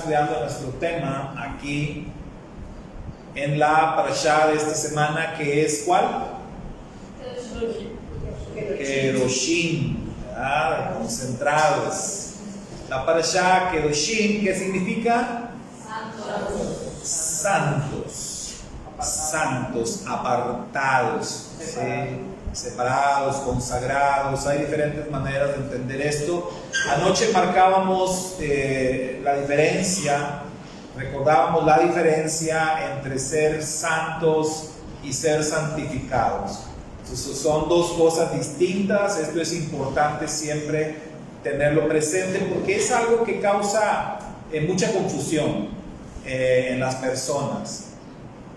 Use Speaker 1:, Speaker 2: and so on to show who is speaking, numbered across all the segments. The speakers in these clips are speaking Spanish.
Speaker 1: estudiando nuestro tema aquí en la parashá de esta semana, que es ¿cuál? Kedoshim, ¿verdad? Concentrados. La parashá Kedoshim, ¿qué significa? Santos, santos, apartados, ¿sí? Separados, consagrados. Hay diferentes maneras de entender esto. Anoche marcábamos la diferencia, recordábamos la diferencia entre ser santos y ser santificados. Entonces, son dos cosas distintas. Esto es importante siempre tenerlo presente, porque es algo que causa mucha confusión en las personas,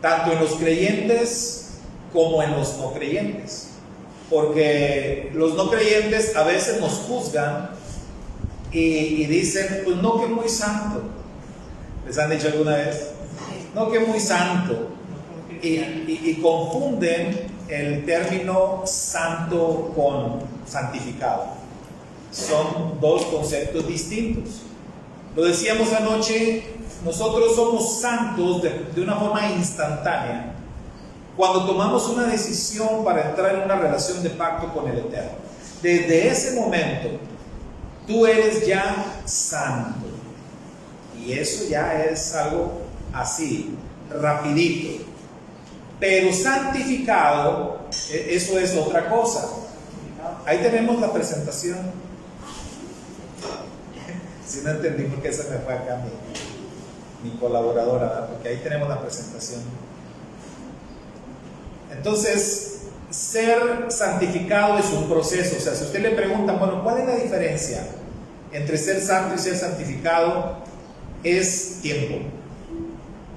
Speaker 1: tanto en los creyentes como en los no creyentes. Porque los no creyentes a veces nos juzgan y dicen, pues no, que muy santo. ¿Les han dicho alguna vez? No, que muy santo. Y confunden el término santo con santificado. Son dos conceptos distintos. Lo decíamos anoche, nosotros somos santos de una forma instantánea cuando tomamos una decisión para entrar en una relación de pacto con el Eterno. Desde ese momento, tú eres ya santo. Y eso ya es algo así, rapidito. Pero santificado, eso es otra cosa. Ahí tenemos la presentación. Si no entendí por qué se me fue acá mi colaboradora, ¿verdad? Porque ahí tenemos la presentación. Entonces, ser santificado es un proceso. O sea, si usted le pregunta, bueno, ¿cuál es la diferencia entre ser santo y ser santificado? Es tiempo.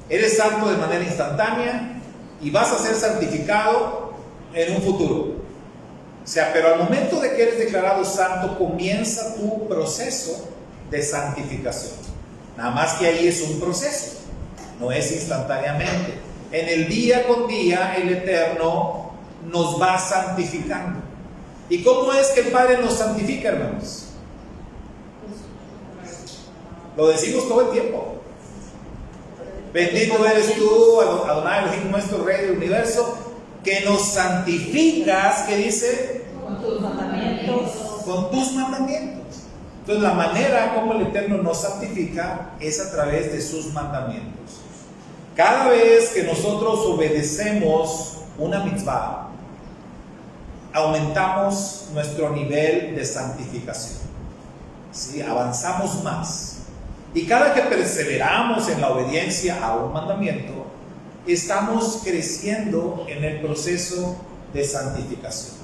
Speaker 1: Eres santo de manera instantánea y vas a ser santificado en un futuro. O sea, pero al momento de que eres declarado santo, comienza tu proceso de santificación. Nada más que ahí es un proceso, no es instantáneamente. En el día con día, el Eterno nos va santificando. ¿Y cómo es que el Padre nos santifica, hermanos? Lo decimos todo el tiempo. Bendito eres tú, Adonai Elohim, nuestro Rey del universo, que nos santificas, ¿qué dice?
Speaker 2: Con tus mandamientos.
Speaker 1: Con tus mandamientos. Entonces, la manera como el Eterno nos santifica es a través de sus mandamientos. Cada vez que nosotros obedecemos una mitzvah, aumentamos nuestro nivel de santificación. ¿Sí? Avanzamos más. Y cada que perseveramos en la obediencia a un mandamiento, estamos creciendo en el proceso de santificación.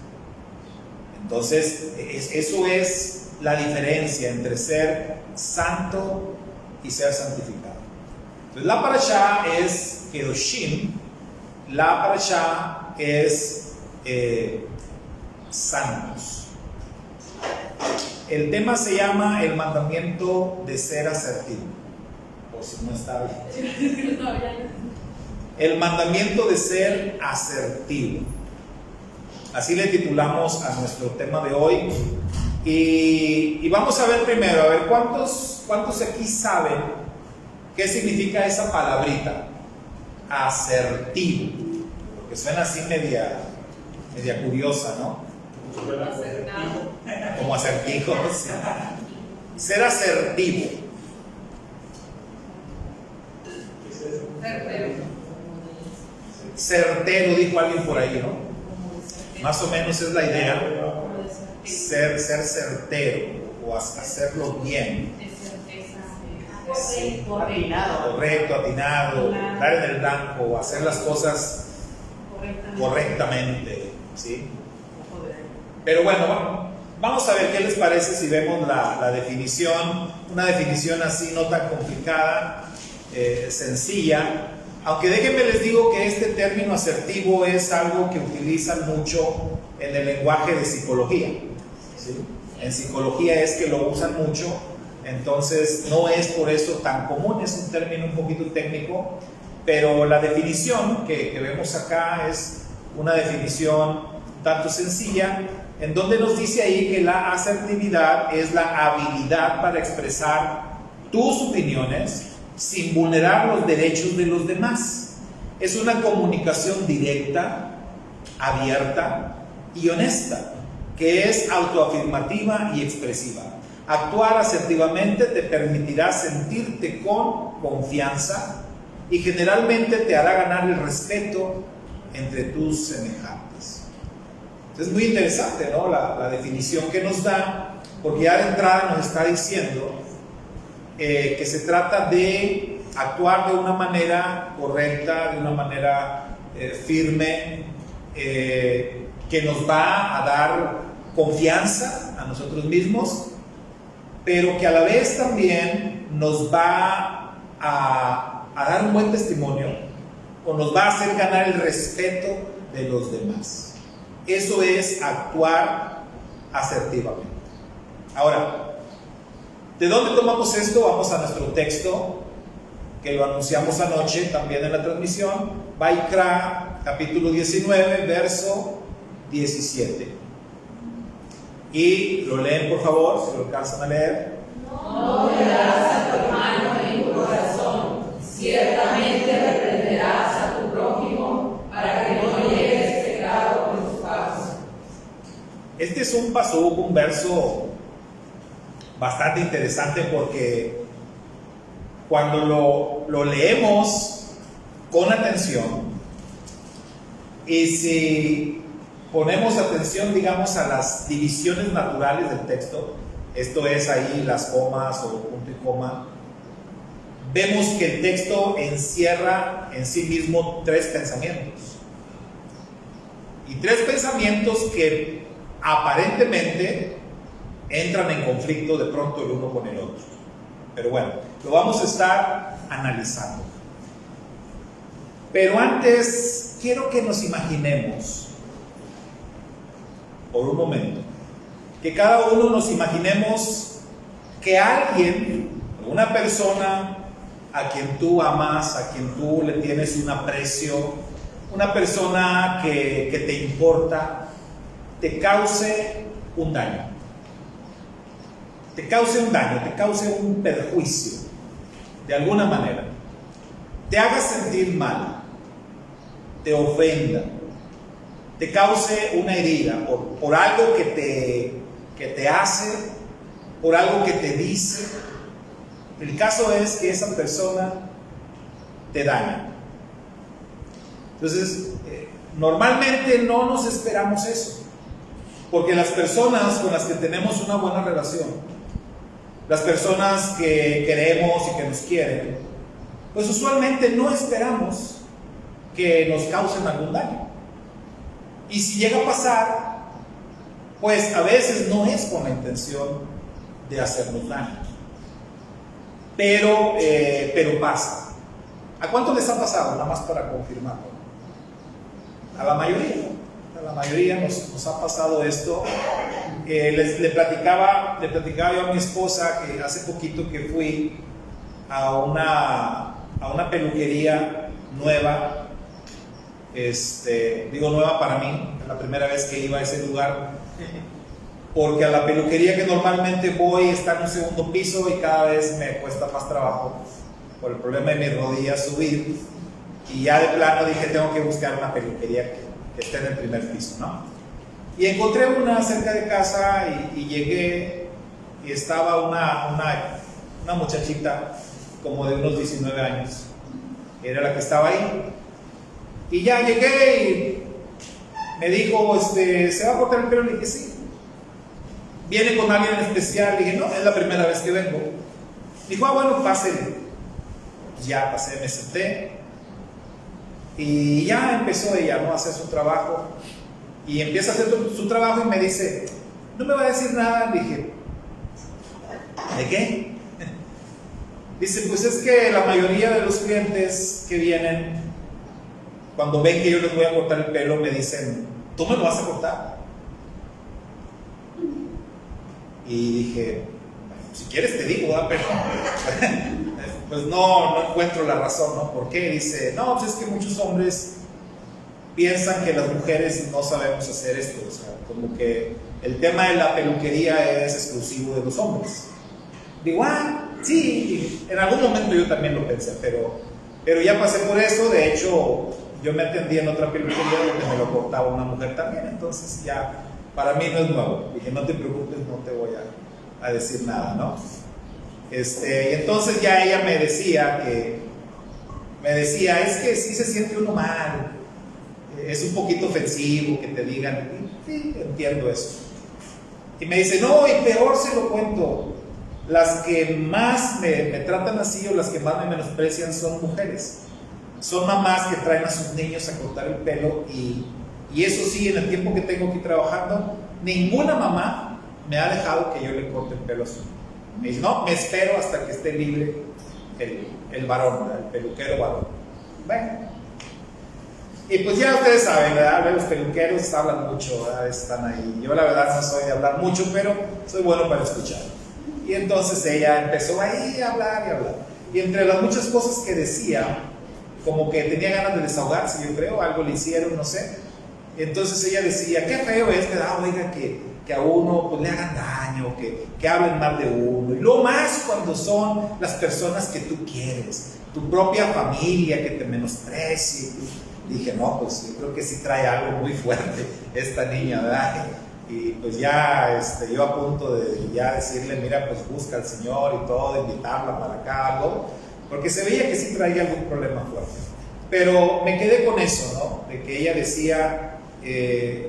Speaker 1: Entonces, eso es la diferencia entre ser santo y ser santificado. Entonces, la parashá es Kedoshim, la parashá es santos. El tema se llama el mandamiento de ser asertivo. Por si no está bien. El mandamiento de ser asertivo. Así le titulamos a nuestro tema de hoy. Y vamos a ver primero, a ver cuántos aquí saben qué significa esa palabrita, asertivo. Porque suena así media curiosa, ¿no? Como acertijo. Ser asertivo. Certero, dijo alguien por ahí, ¿no? Más o menos es la idea. Ser certero o hacerlo bien. Sí. Correcto, atinado, dar en el blanco, hacer las cosas correctamente, ¿sí? Pero bueno, vamos a ver qué les parece si vemos la definición, una definición así no tan complicada, sencilla. Aunque déjenme les digo que este término asertivo es algo que utilizan mucho en el lenguaje de psicología, ¿sí? En psicología es que lo usan mucho. Entonces no es por eso tan común, es un término un poquito técnico, pero la definición que vemos acá es una definición tanto sencilla, en donde nos dice ahí que la asertividad es la habilidad para expresar tus opiniones sin vulnerar los derechos de los demás. Es una comunicación directa, abierta y honesta, que es autoafirmativa y expresiva. Actuar asertivamente te permitirá sentirte con confianza y generalmente te hará ganar el respeto entre tus semejantes. Es muy interesante, ¿no? La definición que nos da, porque ya de entrada nos está diciendo que se trata de actuar de una manera correcta, de una manera firme, que nos va a dar confianza a nosotros mismos, pero que a la vez también nos va a dar un buen testimonio o nos va a hacer ganar el respeto de los demás. Eso es actuar asertivamente. Ahora, ¿de dónde tomamos esto? Vamos a nuestro texto, que lo anunciamos anoche también en la transmisión, Vaikra, capítulo 19, verso 17. Y lo leen, por favor, si lo alcanzan a leer.
Speaker 2: No odiarás a tu hermano en tu corazón, ciertamente reprenderás a tu prójimo para que no llegues pecado con tus pasos.
Speaker 1: Este es un pasuk, un verso bastante interesante, porque cuando lo leemos con atención y si ponemos atención, digamos, a las divisiones naturales del texto, esto es ahí las comas o punto y coma, vemos que el texto encierra en sí mismo tres pensamientos. Y tres pensamientos que aparentemente entran en conflicto de pronto el uno con el otro. Pero bueno, lo vamos a estar analizando. Pero antes, quiero que nos imaginemos, por un momento, que cada uno nos imaginemos que alguien, una persona a quien tú amas, a quien tú le tienes un aprecio, una persona que te importa, te cause un daño. Te cause un daño, te cause un perjuicio, de alguna manera. Te haga sentir mal, te ofenda, te cause una herida por algo que te hace, por algo que te dice. El caso es que esa persona te daña. Entonces, normalmente no nos esperamos eso, porque las personas con las que tenemos una buena relación, las personas que queremos y que nos quieren, pues usualmente no esperamos que nos causen algún daño. Y si llega a pasar, pues a veces no es con la intención de hacernos daño. Pero pasa. ¿A cuánto les ha pasado? Nada más para confirmarlo. A la mayoría nos ha pasado esto. Le platicaba yo a mi esposa que hace poquito que fui a una peluquería nueva. Digo nueva para mí, es la primera vez que iba a ese lugar, porque a la peluquería que normalmente voy está en un segundo piso y cada vez me cuesta más trabajo por el problema de mis rodillas subir, y ya de plano dije tengo que buscar una peluquería que esté en el primer piso, ¿no? Y encontré una cerca de casa y llegué y estaba una muchachita como de unos 19 años, era la que estaba ahí. Y ya llegué y me dijo, ¿se va a cortar el pelo? Le dije, sí. ¿Viene con alguien en especial? Le dije, no, es la primera vez que vengo. Dijo, bueno, pásele. Ya pasé, me senté. Y ya empezó ella, ¿no?, a hacer su trabajo. Y empieza a hacer su trabajo y me dice, ¿no me va a decir nada? Le dije, ¿de qué? Dice, pues es que la mayoría de los clientes que vienen, cuando ven que yo les voy a cortar el pelo, me dicen, ¿tú me lo vas a cortar? Y dije, si quieres te digo, ¿verdad? Pero pues no encuentro la razón, ¿no? ¿Por qué? Dice, no, pues es que muchos hombres piensan que las mujeres no sabemos hacer esto, o sea, como que el tema de la peluquería es exclusivo de los hombres. Digo, sí, en algún momento yo también lo pensé, pero ya pasé por eso. De hecho, yo me atendí en otra peluquería donde me lo cortaba una mujer también, entonces ya para mí no es nuevo. Dije, no te preocupes, no te voy a decir nada, ¿no? Y entonces ya ella me decía, es que sí se siente uno mal, es un poquito ofensivo que te digan, sí, entiendo eso. Y me dice, no, y peor se lo cuento, las que más me tratan así o las que más me menosprecian son mujeres. Son mamás que traen a sus niños a cortar el pelo y eso sí, en el tiempo que tengo aquí trabajando, ninguna mamá me ha dejado que yo le corte el pelo a su niño. Me dice, no, me espero hasta que esté libre el varón, el peluquero varón. Bueno, y pues ya ustedes saben, ¿verdad? Los peluqueros hablan mucho, ¿verdad? Están ahí. Yo la verdad no soy de hablar mucho, pero soy bueno para escuchar. Y entonces ella empezó ahí a hablar y hablar. Y entre las muchas cosas que decía, como que tenía ganas de desahogarse, yo creo, algo le hicieron, no sé. Entonces ella decía, qué feo es, ¿verdad? Oiga, que a uno pues, le hagan daño, que hablen mal de uno. Y lo más cuando son las personas que tú quieres, tu propia familia que te menosprecie. Dije, no, pues yo creo que sí trae algo muy fuerte esta niña, ¿verdad? Y pues ya yo a punto de ya decirle, mira, pues busca al Señor y todo, invitarla para acá, algo, porque se veía que sí traía algún problema fuerte. Pero me quedé con eso, ¿no? De que ella decía,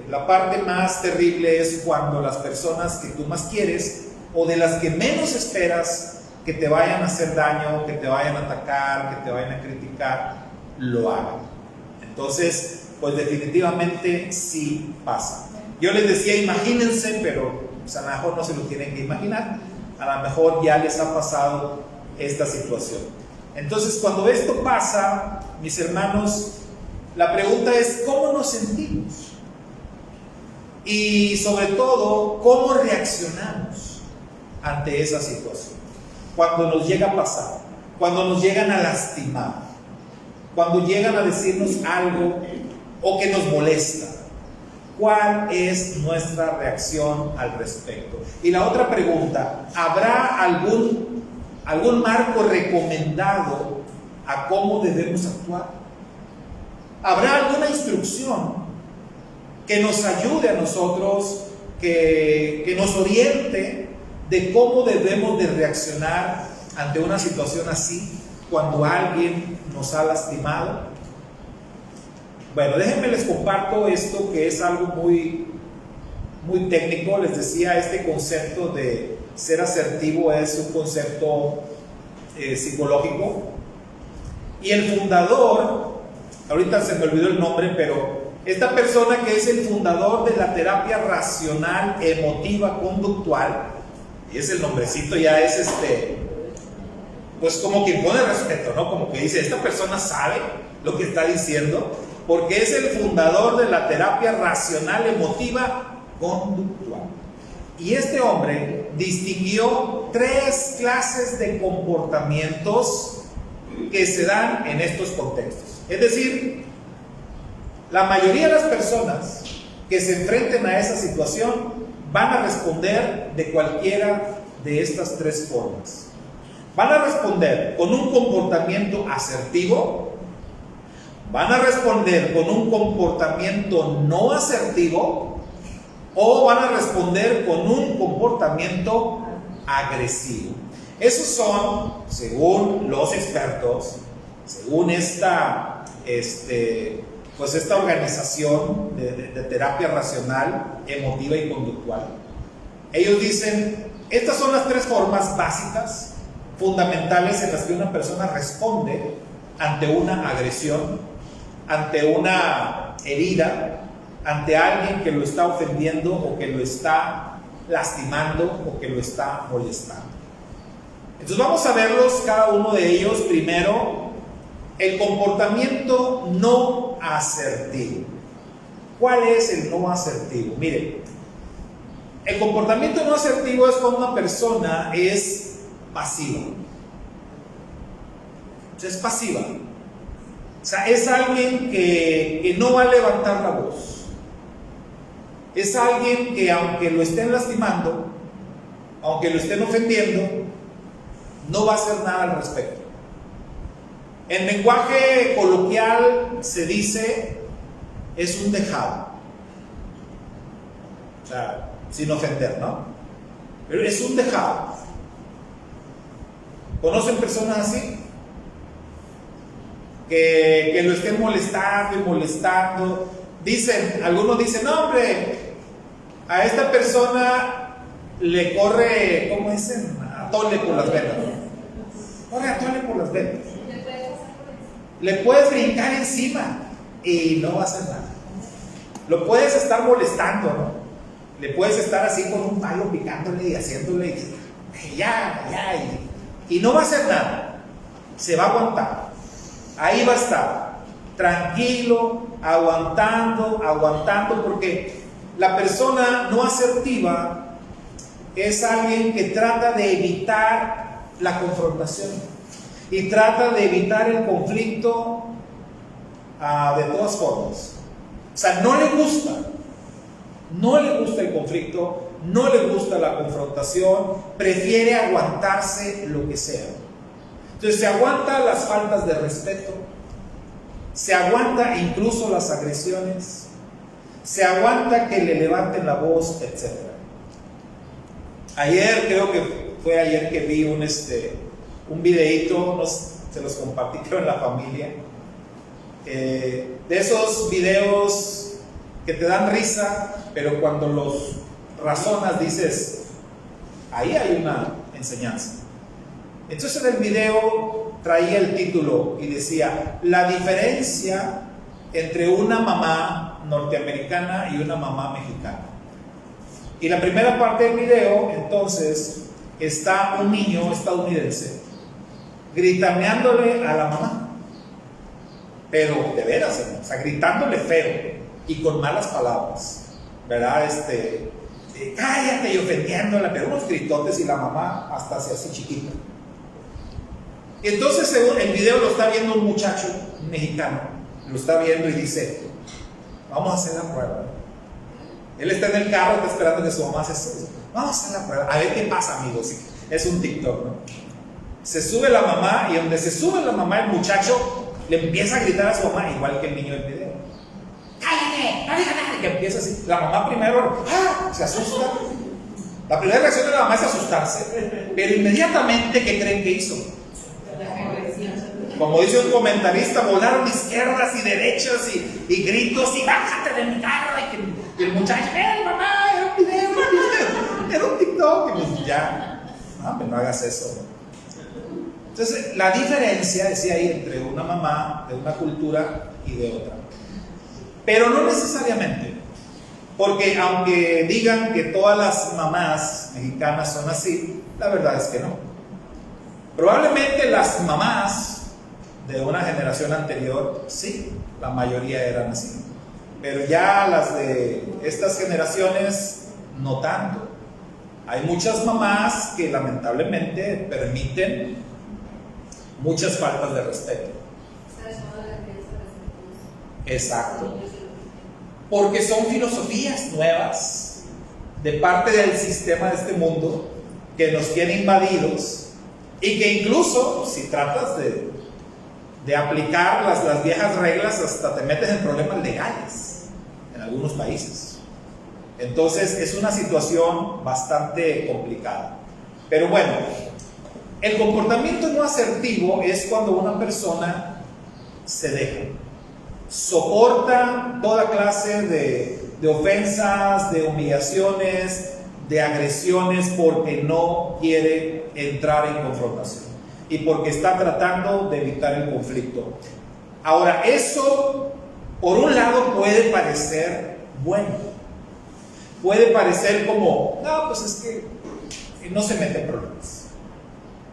Speaker 1: la parte más terrible es cuando las personas que tú más quieres o de las que menos esperas que te vayan a hacer daño, que te vayan a atacar, que te vayan a criticar, lo hagan. Entonces, pues definitivamente sí pasa. Yo les decía, imagínense, pero pues a lo mejor no se lo tienen que imaginar, a lo mejor ya les ha pasado esta situación. Entonces, cuando esto pasa, mis hermanos, la pregunta es, ¿cómo nos sentimos? Y sobre todo, ¿cómo reaccionamos ante esa situación? Cuando nos llega a pasar, cuando nos llegan a lastimar, cuando llegan a decirnos algo o que nos molesta, ¿cuál es nuestra reacción al respecto? Y la otra pregunta, ¿habrá algún marco recomendado a cómo debemos actuar? ¿Habrá alguna instrucción que nos ayude a nosotros, que nos oriente de cómo debemos de reaccionar ante una situación así, cuando alguien nos ha lastimado? Bueno, déjenme les comparto esto que es algo muy, muy técnico. Les decía, este concepto de ser asertivo es un concepto psicológico. Y el fundador, ahorita se me olvidó el nombre, pero esta persona que es el fundador de la terapia racional emotiva conductual, y es el nombrecito, ya es pues como que impone respeto, ¿no? Como que dice, esta persona sabe lo que está diciendo, porque es el fundador de la terapia racional emotiva conductual. Y este hombre distinguió 3 clases de comportamientos que se dan en estos contextos. Es decir, la mayoría de las personas que se enfrenten a esa situación van a responder de cualquiera de estas 3 formas. Van a responder con un comportamiento asertivo, van a responder con un comportamiento no asertivo o van a responder con un comportamiento agresivo. Esos son, según los expertos, según esta organización de terapia racional, emotiva y conductual, ellos dicen, estas son las 3 formas básicas, fundamentales en las que una persona responde ante una agresión, ante una herida, ante alguien que lo está ofendiendo o que lo está lastimando o que lo está molestando. Entonces vamos a verlos cada uno de ellos. Primero, el comportamiento no asertivo. ¿Cuál es el no asertivo? Miren, el comportamiento no asertivo es cuando una persona es pasiva. O sea, es pasiva. O sea, es alguien que no va a levantar la voz. Es alguien que aunque lo estén lastimando, aunque lo estén ofendiendo, no va a hacer nada al respecto. En lenguaje coloquial se dice, es un dejado. O sea, sin ofender, ¿no? Pero es un dejado. ¿Conocen personas así? Que lo estén molestando y molestando. Algunos dicen, no hombre, a esta persona le corre, ¿cómo dicen? Atole por las venas. Corre atole por las venas. Le puedes brincar encima y no va a hacer nada. Lo puedes estar molestando, ¿no? Le puedes estar así con un palo picándole y haciéndole y no va a hacer nada. Se va a aguantar. Ahí va a estar, tranquilo, aguantando, porque la persona no asertiva es alguien que trata de evitar la confrontación y trata de evitar el conflicto de todas formas. O sea, no le gusta el conflicto, no le gusta la confrontación, prefiere aguantarse lo que sea. Entonces se aguanta las faltas de respeto, se aguanta incluso las agresiones, se aguanta que le levanten la voz, etc. Ayer, creo que fue ayer que vi un videíto, se los compartí creo en la familia, de esos videos que te dan risa, pero cuando los razonas dices, ahí hay una enseñanza. Entonces en el video traía el título y decía, la diferencia entre una mamá norteamericana y una mamá mexicana. Y la primera parte del video, entonces, está un niño estadounidense gritaneándole a la mamá, pero de veras, o sea, gritándole feo y con malas palabras, ¿verdad? Cállate, y ofendiéndola, pero unos gritotes, y la mamá hasta se hace chiquita. Y entonces, según el video, lo está viendo un muchacho mexicano, lo está viendo y dice, vamos a hacer la prueba. Él está en el carro, está esperando que su mamá se sube. Vamos a hacer la prueba, a ver qué pasa, amigos. Es un TikTok, ¿no? Se sube la mamá, y donde se sube la mamá, el muchacho le empieza a gritar a su mamá, igual que el niño del video. ¡Cállate! ¡No digas nada! Que empieza así. La mamá primero se asusta. La primera reacción de la mamá es asustarse, pero inmediatamente, ¿qué creen que hizo? Como dice un comentarista, volaron izquierdas y derechas y gritos y bájate de mi carro. Y el muchacho, mamá, era un video, era un TikTok. Y pues ya, no hagas eso. Entonces, la diferencia, decía ahí, entre una mamá de una cultura y de otra. Pero no necesariamente, porque aunque digan que todas las mamás mexicanas son así, la verdad es que no. Probablemente las mamás de una generación anterior, sí, la mayoría eran así, pero ya las de estas generaciones, no tanto. Hay muchas mamás que lamentablemente permiten muchas faltas de respeto. Exacto. Porque son filosofías nuevas de parte del sistema de este mundo que nos tiene invadidos, y que incluso si tratas de aplicar las viejas reglas, hasta te metes en problemas legales en algunos países. Entonces es una situación bastante complicada. Pero bueno, el comportamiento no asertivo es cuando una persona se deja, soporta toda clase de ofensas, de humillaciones, de agresiones, porque no quiere entrar en confrontación y porque está tratando de evitar el conflicto. Ahora, eso por un lado puede parecer bueno, puede parecer como, no, pues es que no se mete en problemas,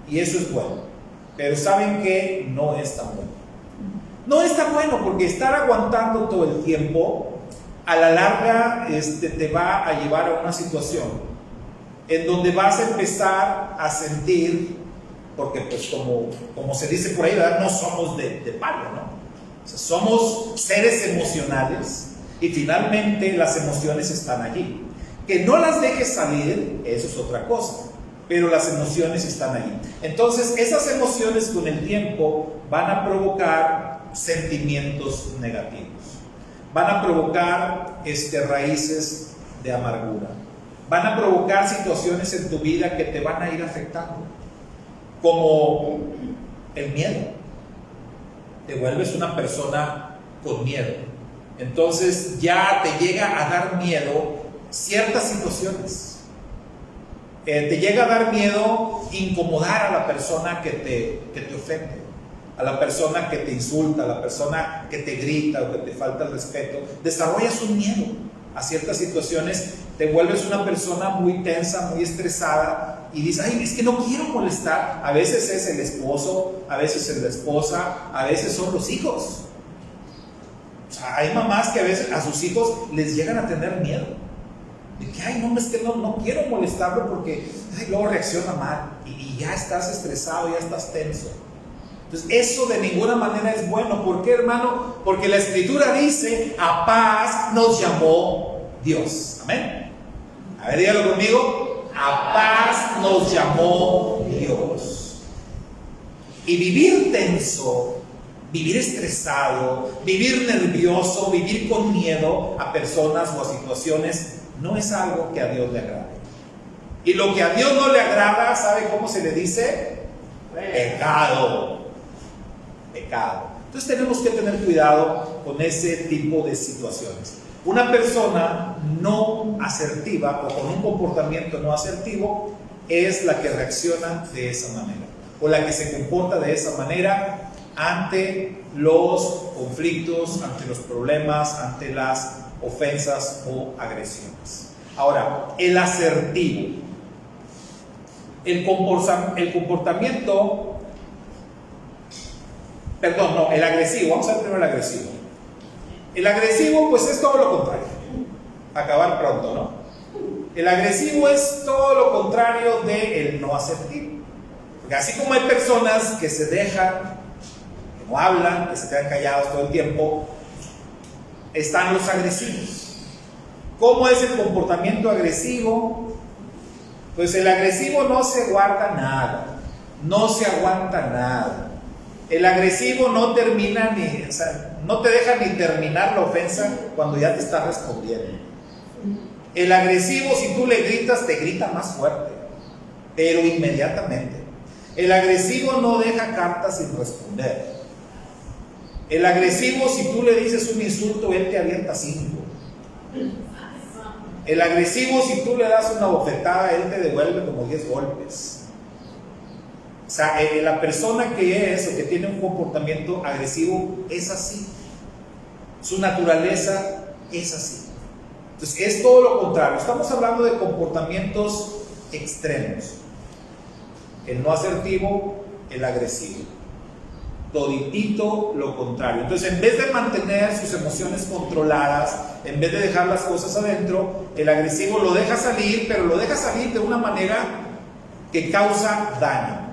Speaker 1: y eso es bueno, pero ¿saben qué? No es tan bueno. No es tan bueno, porque estar aguantando todo el tiempo a la larga te va a llevar a una situación en donde vas a empezar a sentir, porque pues como se dice por ahí, ¿verdad? No somos de palo, ¿no? O sea, somos seres emocionales, y finalmente las emociones están allí. Que no las dejes salir, eso es otra cosa, pero las emociones están ahí. Entonces, esas emociones con el tiempo van a provocar sentimientos negativos, van a provocar raíces de amargura, van a provocar situaciones en tu vida que te van a ir afectando, como el miedo. Te vuelves una persona con miedo, entonces ya te llega a dar miedo ciertas situaciones. Te llega a dar miedo incomodar a la persona que te ofende, a la persona que te insulta, a la persona que te grita o que te falta el respeto. Desarrollas un miedo a ciertas situaciones, te vuelves una persona muy tensa, muy estresada y dices, ay, es que no quiero molestar. A veces es el esposo, a veces es la esposa, a veces son los hijos. O sea, hay mamás que a veces a sus hijos les llegan a tener miedo. De que, ay, no, es que no quiero molestarlo porque luego reacciona mal y ya estás estresado, ya estás tenso. Entonces, eso de ninguna manera es bueno. ¿Por qué, hermano? Porque la Escritura dice, a paz nos llamó Dios. Amén. A ver, dígalo conmigo. A paz nos llamó Dios. Y vivir tenso, vivir estresado, vivir nervioso, vivir con miedo a personas o a situaciones, no es algo que a Dios le agrade. Y lo que a Dios no le agrada, ¿sabe cómo se le dice? Pecado. Pecado. Entonces tenemos que tener cuidado con ese tipo de situaciones. Una persona no asertiva o con un comportamiento no asertivo es la que reacciona de esa manera, o la que se comporta de esa manera ante los conflictos, ante los problemas, ante las ofensas o agresiones. Ahora, el asertivo, el comportamiento, el agresivo. Vamos a ver primero el agresivo. El agresivo, pues, es todo lo contrario. Acabar pronto, ¿no? El agresivo es todo lo contrario del no asertivo. Porque así como hay personas que se dejan, que no hablan, que se quedan callados todo el tiempo, están los agresivos. ¿Cómo es el comportamiento agresivo? Pues el agresivo no se guarda nada, no se aguanta nada. El agresivo no termina no te deja ni terminar la ofensa cuando ya te está respondiendo. El agresivo, si tú le gritas, te grita más fuerte, pero inmediatamente. El agresivo no deja cartas sin responder. El agresivo, si tú le dices un insulto, él te avienta 5. El agresivo, si tú le das una bofetada, él te devuelve como 10 golpes. O sea, la persona que es o que tiene un comportamiento agresivo es así. Su naturaleza es así. Entonces, es todo lo contrario. Estamos hablando de comportamientos extremos. El no asertivo, el agresivo. Toditito lo contrario. Entonces, en vez de mantener sus emociones controladas, en vez de dejar las cosas adentro, el agresivo lo deja salir, pero lo deja salir de una manera que causa daño.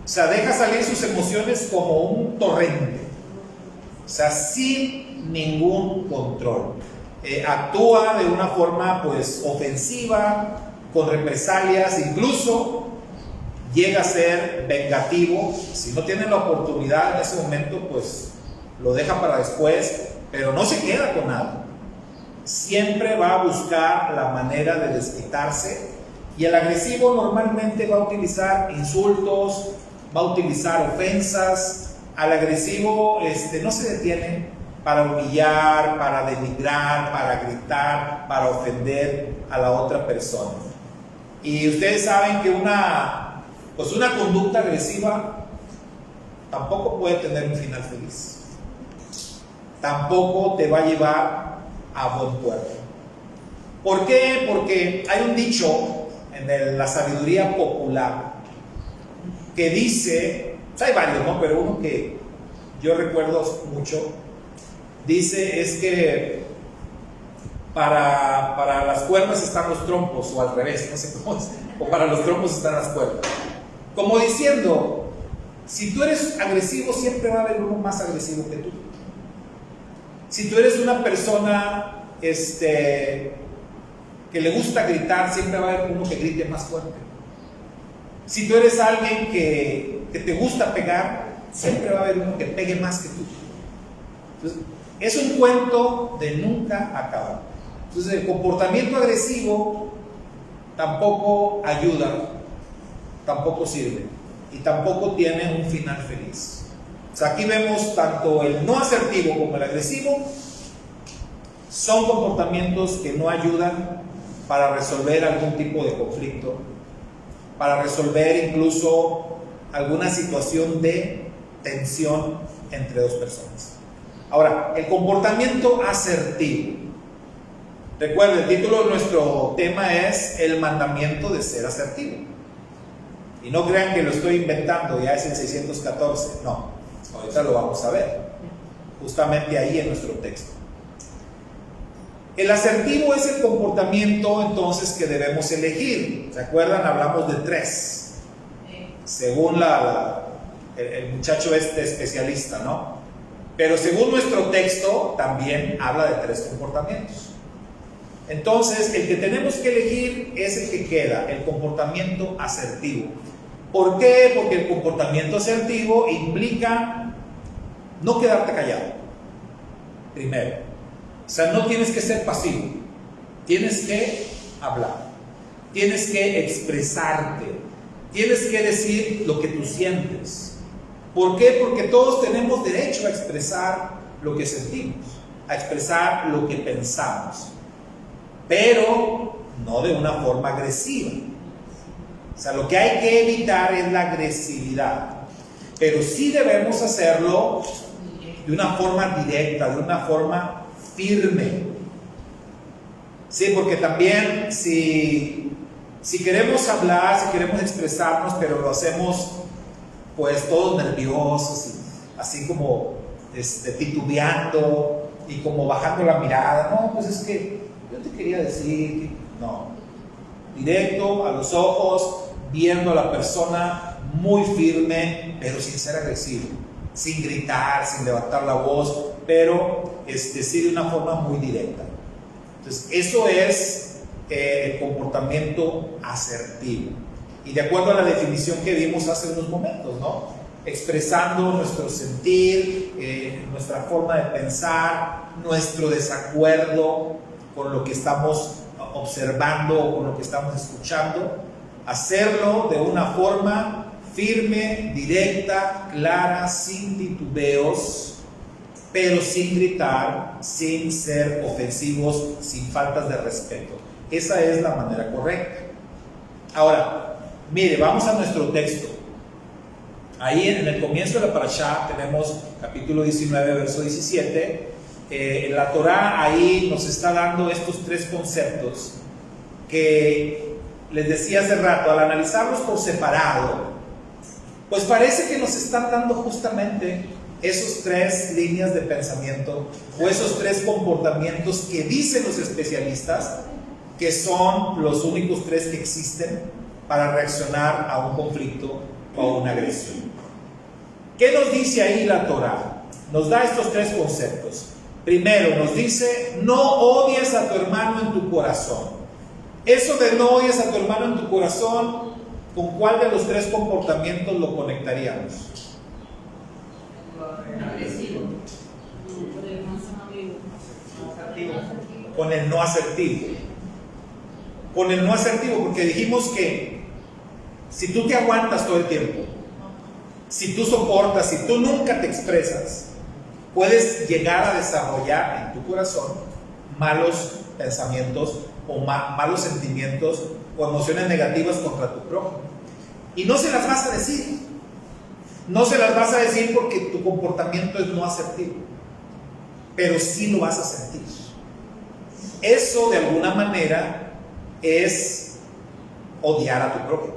Speaker 1: O sea, deja salir sus emociones como un torrente. O sea, sin ningún control. Actúa de una forma, pues, ofensiva, con represalias, incluso llega a ser vengativo. Si no tiene la oportunidad en ese momento, pues lo deja para después, pero no se queda con nada. Siempre va a buscar la manera de desquitarse, y el agresivo normalmente va a utilizar insultos, va a utilizar ofensas. Al agresivo no se detiene para humillar, para denigrar, para gritar, para ofender a la otra persona. Y ustedes saben que una conducta agresiva tampoco puede tener un final feliz. Tampoco te va a llevar a buen puerto. ¿Por qué? Porque hay un dicho en la sabiduría popular que dice, hay varios, ¿no? Pero uno que yo recuerdo mucho, dice es que para las cuerdas están los trompos, o al revés, no sé cómo es, o para los trompos están las cuerdas. Como diciendo, si tú eres agresivo, siempre va a haber uno más agresivo que tú. Si tú eres una persona que le gusta gritar, siempre va a haber uno que grite más fuerte. Si tú eres alguien que te gusta pegar, siempre va a haber uno que pegue más que tú. Entonces, es un cuento de nunca acabar. Entonces, el comportamiento agresivo tampoco ayuda, tampoco sirve y tampoco tiene un final feliz. O sea, aquí vemos tanto el no asertivo como el agresivo son comportamientos que no ayudan para resolver algún tipo de conflicto, para resolver incluso alguna situación de tensión entre dos personas. Ahora, el comportamiento asertivo. Recuerden, el título de nuestro tema es el mandamiento de ser asertivo. Y no crean que lo estoy inventando, ya es el 614. No, ahorita lo vamos a ver, justamente ahí en nuestro texto. El asertivo es el comportamiento entonces que debemos elegir. ¿Se acuerdan? Hablamos de 3. Según el muchacho especialista, ¿no? Pero según nuestro texto también habla de 3 comportamientos. Entonces, el que tenemos que elegir es el que queda, el comportamiento asertivo. ¿Por qué? Porque el comportamiento asertivo implica no quedarte callado, primero. O sea, no tienes que ser pasivo, tienes que hablar, tienes que expresarte, tienes que decir lo que tú sientes. ¿Por qué? Porque todos tenemos derecho a expresar lo que sentimos, a expresar lo que pensamos, pero no de una forma agresiva. O sea, lo que hay que evitar es la agresividad, pero sí debemos hacerlo de una forma directa, de una forma firme. Sí, porque también si queremos hablar, si queremos expresarnos, pero lo hacemos pues todos nerviosos, así como titubeando y como bajando la mirada, no, pues es que yo te quería decir, no, directo a los ojos, viendo a la persona muy firme, pero sin ser agresivo, sin gritar, sin levantar la voz, pero sí de una forma muy directa. Entonces, eso es el comportamiento asertivo. Y de acuerdo a la definición que vimos hace unos momentos, ¿no? Expresando nuestro sentir, nuestra forma de pensar, nuestro desacuerdo con lo que estamos observando o con lo que estamos escuchando, hacerlo de una forma firme, directa, clara, sin titubeos, pero sin gritar, sin ser ofensivos, sin faltas de respeto. Esa es la manera correcta. Ahora, mire, vamos a nuestro texto. Ahí en el comienzo de la parashá tenemos capítulo 19, verso 17. La Torá ahí nos está dando estos 3 conceptos que les decía hace rato. Al analizarlos por separado, pues parece que nos están dando justamente esos 3 líneas de pensamiento o esos 3 comportamientos que dicen los especialistas que son los únicos 3 que existen para reaccionar a un conflicto o a una agresión. ¿Qué nos dice ahí la Torá? Nos da estos 3 conceptos. Primero nos dice: no odies a tu hermano en tu corazón. Eso de no odies a tu hermano en tu corazón, ¿con cuál de los 3 comportamientos lo conectaríamos?
Speaker 2: Agresivo.
Speaker 1: Con el no asertivo. Con el no asertivo, porque dijimos que si tú te aguantas todo el tiempo, si tú soportas, si tú nunca te expresas, puedes llegar a desarrollar en tu corazón malos pensamientos o malos sentimientos o emociones negativas contra tu prójimo. Y no se las vas a decir. No se las vas a decir porque tu comportamiento es no asertivo, pero sí lo vas a sentir. Eso de alguna manera es odiar a tu prójimo.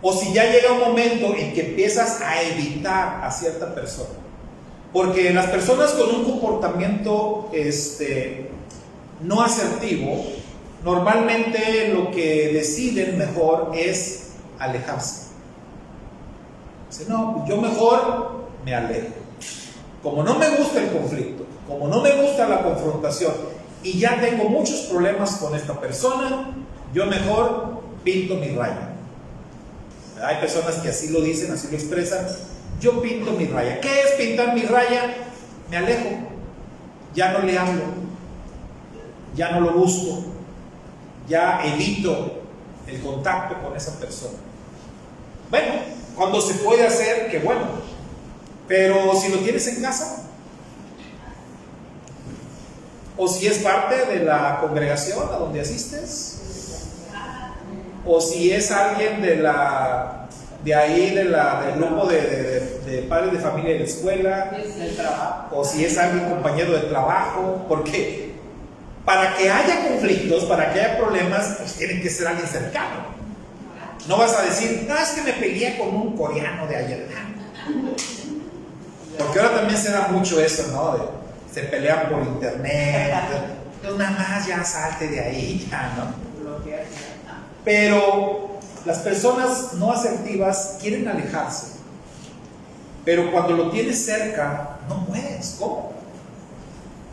Speaker 1: O si ya llega un momento en que empiezas a evitar a cierta persona, porque las personas con un comportamiento no asertivo, normalmente lo que deciden mejor es alejarse. Dice, no, yo mejor me alejo. Como no me gusta el conflicto, como no me gusta la confrontación y ya tengo muchos problemas con esta persona, yo mejor pinto mi raya. Hay personas que así lo dicen, así lo expresan. Yo pinto mi raya. ¿Qué es pintar mi raya? Me alejo, ya no le hablo, ya no lo busco, ya evito el contacto con esa persona. Bueno, cuando se puede hacer, qué bueno. Pero si lo tienes en casa, o si es parte de la congregación a donde asistes, o si es alguien del grupo de padres de familia de la escuela,
Speaker 2: del trabajo,
Speaker 1: o si es alguien compañero de trabajo, porque para que haya conflictos, para que haya problemas, pues tiene que ser alguien cercano. No vas a decir, no, es que me peleé con un coreano de ayer. Porque ahora también se da mucho eso, ¿no? Se pelean por internet, pues nada más ya salte de ahí, ya, ¿no? Pero las personas no asertivas quieren alejarse, pero cuando lo tienes cerca, no puedes.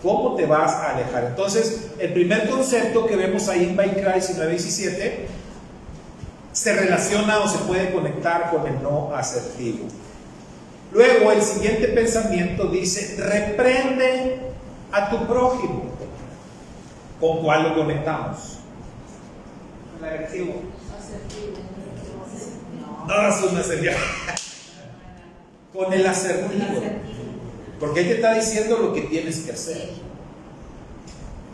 Speaker 1: ¿Cómo te vas a alejar? Entonces, el primer concepto que vemos ahí en Baikra 19:17 se relaciona o se puede conectar con el no asertivo. Luego, el siguiente pensamiento dice: reprende a tu prójimo. ¿Con cuál lo conectamos?
Speaker 2: el agresivo.
Speaker 1: No, eso no sería. Con el asertivo. Porque él te está diciendo lo que tienes que hacer.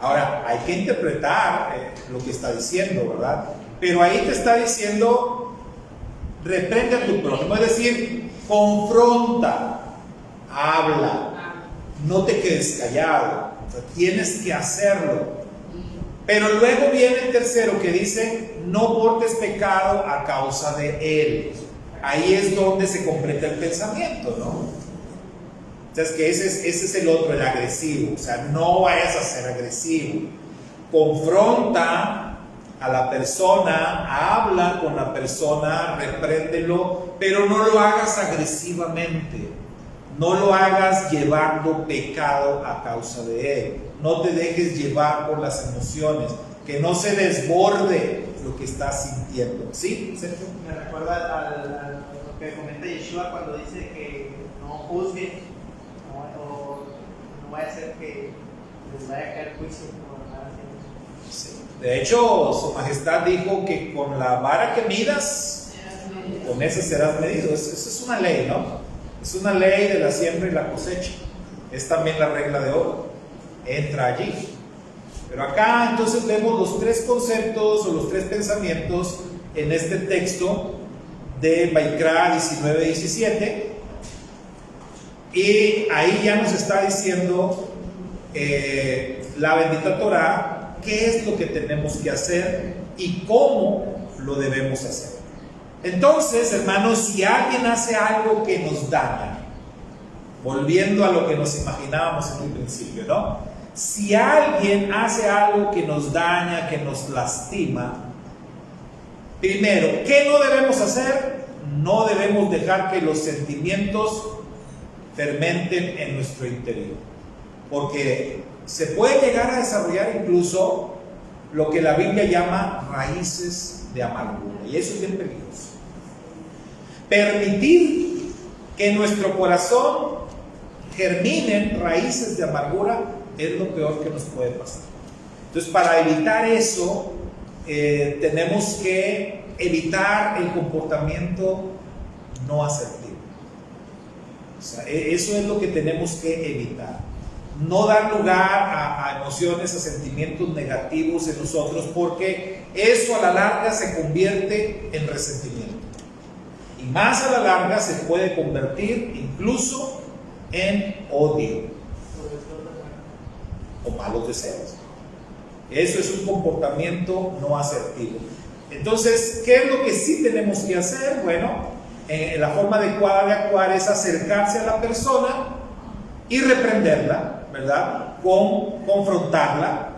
Speaker 1: Ahora, hay que interpretar lo que está diciendo, ¿verdad? Pero ahí te está diciendo: reprende a tu prójimo, es decir, confronta, habla, no te quedes callado, o sea, tienes que hacerlo. Pero luego viene el tercero que dice: no portes pecado a causa de él. Ahí es donde se completa el pensamiento, ¿no? Entonces, que ese es el otro, el agresivo. O sea, no vayas a ser agresivo. Confronta a la persona, habla con la persona, repréndelo, pero no lo hagas agresivamente. No lo hagas llevando pecado a causa de él. No te dejes llevar por las emociones. Que no se desborde lo que estás sintiendo. ¿Sí, Sergio?
Speaker 3: Me recuerda a lo que comenta Yeshua cuando dice que no juzguen, o no vaya a ser que les vaya a caer juicio por nada así.
Speaker 1: Sí. De hecho, su majestad dijo que con la vara que midas, con esa serás medido. Esa es una ley, ¿no? Es una ley de la siembra y la cosecha. Es también la regla de oro. Entra allí. Pero acá entonces vemos los tres conceptos o los tres pensamientos en este texto de Baikra 19:17. Y ahí ya nos está diciendo la bendita Torah qué es lo que tenemos que hacer y cómo lo debemos hacer. Entonces, hermanos, si alguien hace algo que nos daña, volviendo a lo que nos imaginábamos en un principio, ¿no? Si alguien hace algo que nos daña, que nos lastima, primero, ¿qué no debemos hacer? No debemos dejar que los sentimientos fermenten en nuestro interior, porque se puede llegar a desarrollar incluso lo que la Biblia llama raíces de amargura, y eso es bien peligroso. Permitir que en nuestro corazón germinen raíces de amargura es lo peor que nos puede pasar. Entonces, para evitar eso, tenemos que evitar el comportamiento no asertivo. O sea, eso es lo que tenemos que evitar. No dar lugar a emociones, a sentimientos negativos en nosotros, porque eso a la larga se convierte en resentimiento. Y más a la larga se puede convertir incluso en odio o malos deseos. Eso es un comportamiento no asertivo. Entonces, ¿qué es lo que sí tenemos que hacer? Bueno, la forma adecuada de actuar es acercarse a la persona y reprenderla, ¿verdad? Confrontarla.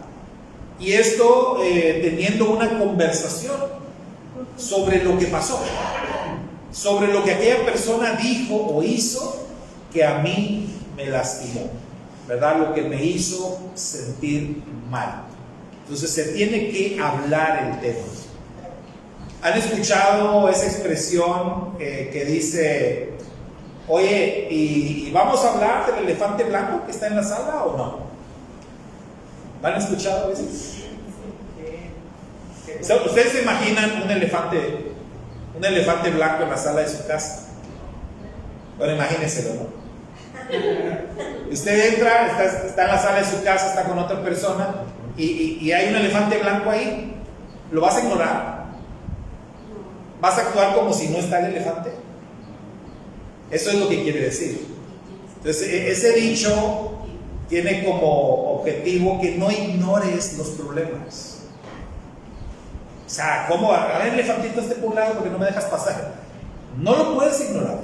Speaker 1: Y esto teniendo una conversación sobre lo que pasó, sobre lo que aquella persona dijo o hizo que a mí me lastimó, ¿verdad? Lo que me hizo sentir mal. Entonces se tiene que hablar el tema. ¿Han escuchado esa expresión que dice, oye, ¿y vamos a hablar del elefante blanco que está en la sala o no? ¿Han escuchado a veces? ¿Ustedes se imaginan un elefante blanco en la sala de su casa? Bueno, imagínenselo, ¿no? Usted entra, está en la sala de su casa, está con otra persona y hay un elefante blanco ahí. ¿Lo vas a ignorar? ¿Vas a actuar como si no está el elefante? Eso es lo que quiere decir. Entonces, ese dicho tiene como objetivo que no ignores los problemas. O sea, ¿cómo? A ver, el elefantito esté por un lado porque no me dejas pasar. No lo puedes ignorar.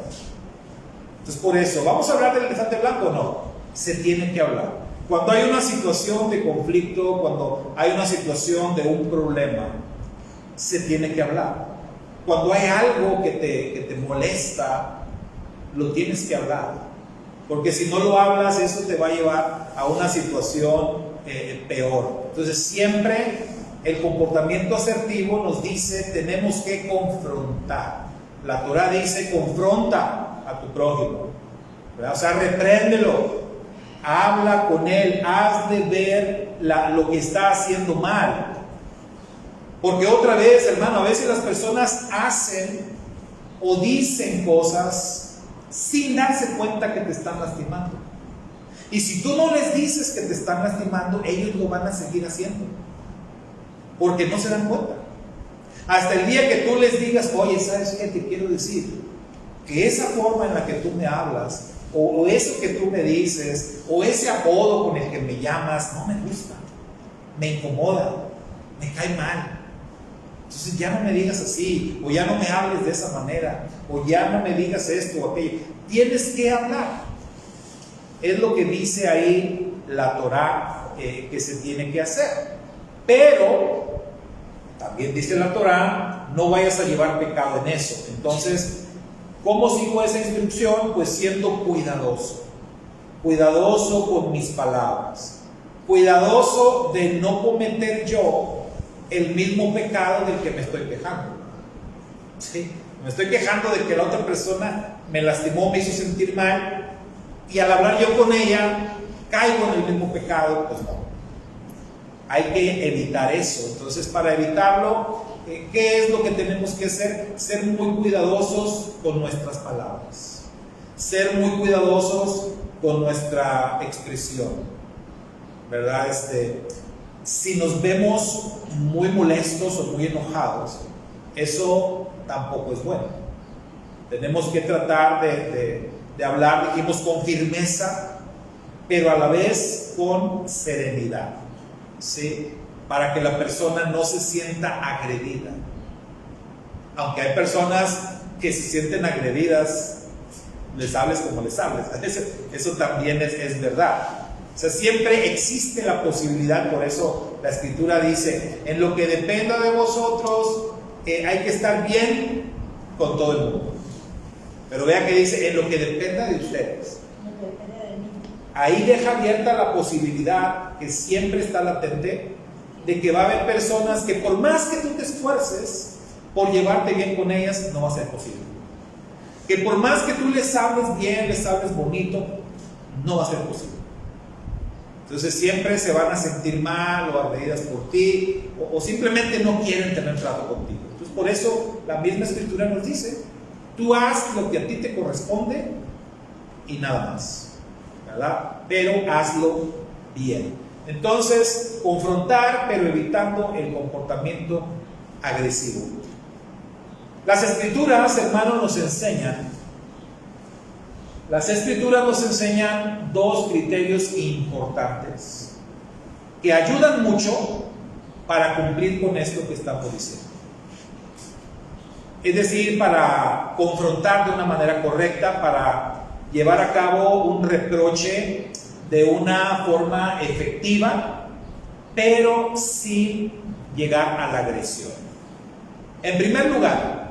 Speaker 1: Entonces, por eso, ¿vamos a hablar del elefante blanco o no? Se tiene que hablar. Cuando hay una situación de conflicto, cuando hay una situación de un problema, se tiene que hablar. Cuando hay algo que te molesta, lo tienes que hablar. Porque si no lo hablas, eso te va a llevar a una situación peor. Entonces, siempre el comportamiento asertivo nos dice, tenemos que confrontar. La Torah dice, confronta a tu prójimo, ¿verdad? O sea, repréndelo, habla con él, hazle ver lo que está haciendo mal. Porque otra vez, hermano, a veces las personas hacen o dicen cosas sin darse cuenta que te están lastimando. Y si tú no les dices que te están lastimando, ellos lo van a seguir haciendo, porque no se dan cuenta. Hasta el día que tú les digas, oye, ¿sabes qué te quiero decir? Que esa forma en la que tú me hablas, o eso que tú me dices, o ese apodo con el que me llamas, no me gusta, me incomoda, me cae mal. Entonces ya no me digas así, o ya no me hables de esa manera, o ya no me digas esto o aquello. Tienes que hablar. Es lo que dice ahí la Torah que se tiene que hacer. Pero también dice la Torah, no vayas a llevar pecado en eso. Entonces, ¿cómo sigo esa instrucción? Pues siendo cuidadoso. Cuidadoso con mis palabras. Cuidadoso de no cometer yo el mismo pecado del que me estoy quejando. ¿Sí? Me estoy quejando de que la otra persona me lastimó, me hizo sentir mal, y al hablar yo con ella caigo en el mismo pecado. Pues no, hay que evitar eso. Entonces, para evitarlo, ¿qué es lo que tenemos que hacer? Ser muy cuidadosos con nuestras palabras, ser muy cuidadosos con nuestra expresión, ¿verdad? Si nos vemos muy molestos o muy enojados, eso tampoco es bueno. Tenemos que tratar de hablar, dijimos, con firmeza, pero a la vez con serenidad, ¿sí? Para que la persona no se sienta agredida. Aunque hay personas que se sienten agredidas, les hables como les hables. Eso también es verdad. O sea, siempre existe la posibilidad. Por eso la Escritura dice, en lo que dependa de vosotros, hay que estar bien con todo el mundo. Pero vea que dice, en lo que dependa de ustedes. Ahí deja abierta la posibilidad, que siempre está latente, de que va a haber personas que por más que tú te esfuerces por llevarte bien con ellas, no va a ser posible. Que por más que tú les hables bien, les hables bonito, no va a ser posible. Entonces siempre se van a sentir mal o agredidas por ti, o simplemente no quieren tener trato contigo. Entonces por eso la misma Escritura nos dice, tú haz lo que a ti te corresponde y nada más, ¿verdad? Pero hazlo bien. Entonces, confrontar, pero evitando el comportamiento agresivo. Las Escrituras, hermanos, nos enseñan dos criterios importantes que ayudan mucho para cumplir con esto que estamos diciendo. Es decir, para confrontar de una manera correcta, para llevar a cabo un reproche de una forma efectiva, pero sin llegar a la agresión. En primer lugar,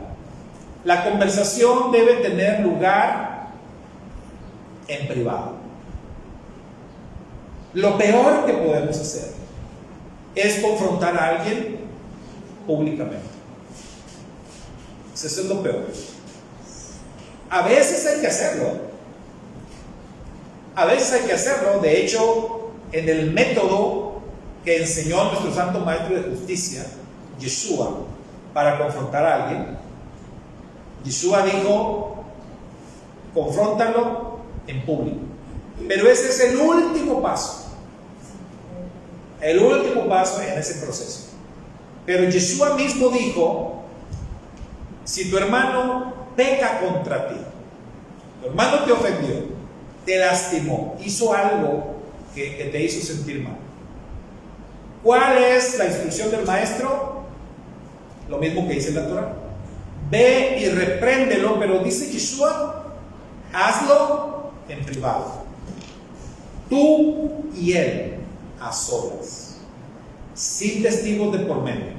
Speaker 1: la conversación debe tener lugar en privado. Lo peor que podemos hacer es confrontar a alguien públicamente. Eso es lo peor. A veces hay que hacerlo. A veces hay que hacerlo. De hecho, en el método que enseñó nuestro Santo Maestro de Justicia, Yeshua, para confrontar a alguien, Yeshua dijo: confróntalo en público. Pero ese es el último paso. El último paso en ese proceso. Pero Yeshua mismo dijo: si tu hermano peca contra ti, tu hermano te ofendió, te lastimó, hizo algo que te hizo sentir mal, ¿cuál es la instrucción del maestro? Lo mismo que dice la Torah: ve y repréndelo, pero dice Yeshua, hazlo en privado, tú y él, a solas, sin testigos de por medio.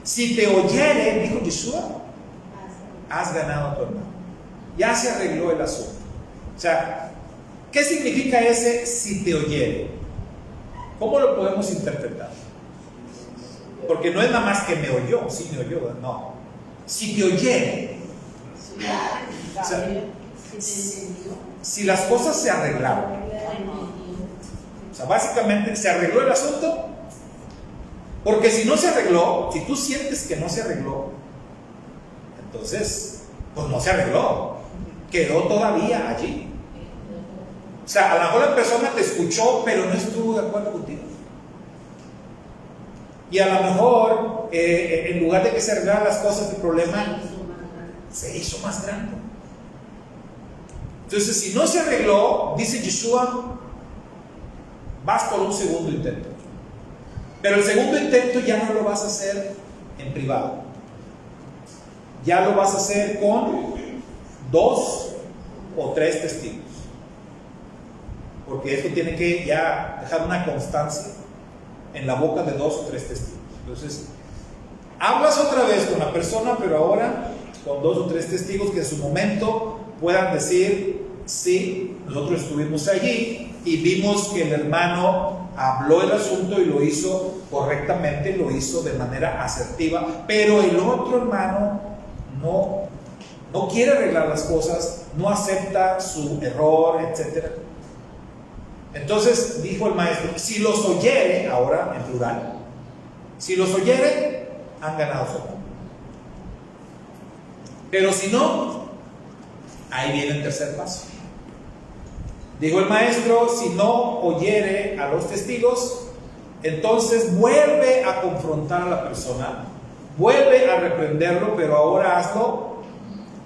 Speaker 1: Si te oyere, dijo Yeshua, has ganado a tu hermano. Ya se arregló el asunto. O sea, ¿qué significa ese si te oyere? ¿Cómo lo podemos interpretar? Porque no es nada más que me oyó, sí me oyó, no. Si te oyere, o sea, si las cosas se arreglaron, o sea, básicamente se arregló el asunto. Porque si no se arregló, si tú sientes que no se arregló, entonces, pues no se arregló, quedó todavía allí. O sea, a lo mejor la persona te escuchó, pero no estuvo de acuerdo contigo. Y a lo mejor, en lugar de que se arreglaran las cosas, el problema se hizo más grande. Entonces, si no se arregló, dice Yeshua, vas por un segundo intento. Pero el segundo intento ya no lo vas a hacer en privado. Ya lo vas a hacer con 2 o 3 testigos. Porque esto tiene que ya dejar una constancia en la boca de 2 o 3 testigos. Entonces, hablas otra vez con la persona, pero ahora con 2 o 3 testigos que en su momento puedan decir: sí, nosotros estuvimos allí y vimos que el hermano habló el asunto y lo hizo correctamente, lo hizo de manera asertiva, pero el otro hermano no quiere arreglar las cosas, no acepta su error, etc. Entonces dijo el maestro: si los oyere, ahora en plural, si los oyere, han ganado su hermano. Pero si no, ahí viene el tercer paso. Dijo el maestro: si no oyere a los testigos, entonces vuelve a confrontar a la persona, vuelve a reprenderlo, pero ahora hazlo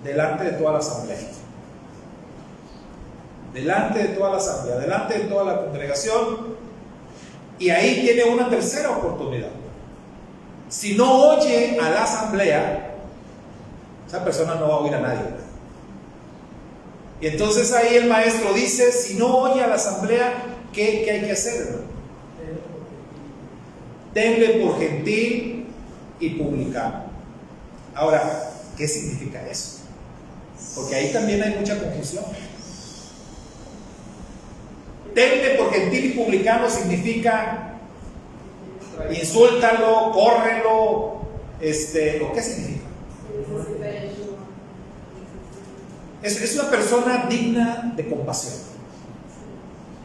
Speaker 1: delante de toda la asamblea. Delante de toda la asamblea, delante de toda la congregación. Y ahí tiene una tercera oportunidad. Si no oye a la asamblea, esa persona no va a oír a nadie. Y entonces ahí el maestro dice: si no oye a la asamblea, ¿qué hay que hacer, hermano? Tenle por gentil y publicano. Ahora, ¿qué significa eso? Porque ahí también hay mucha confusión. Tenle por gentil y publicano significa insúltalo, córrelo, ¿o qué significa? Es una persona digna de compasión.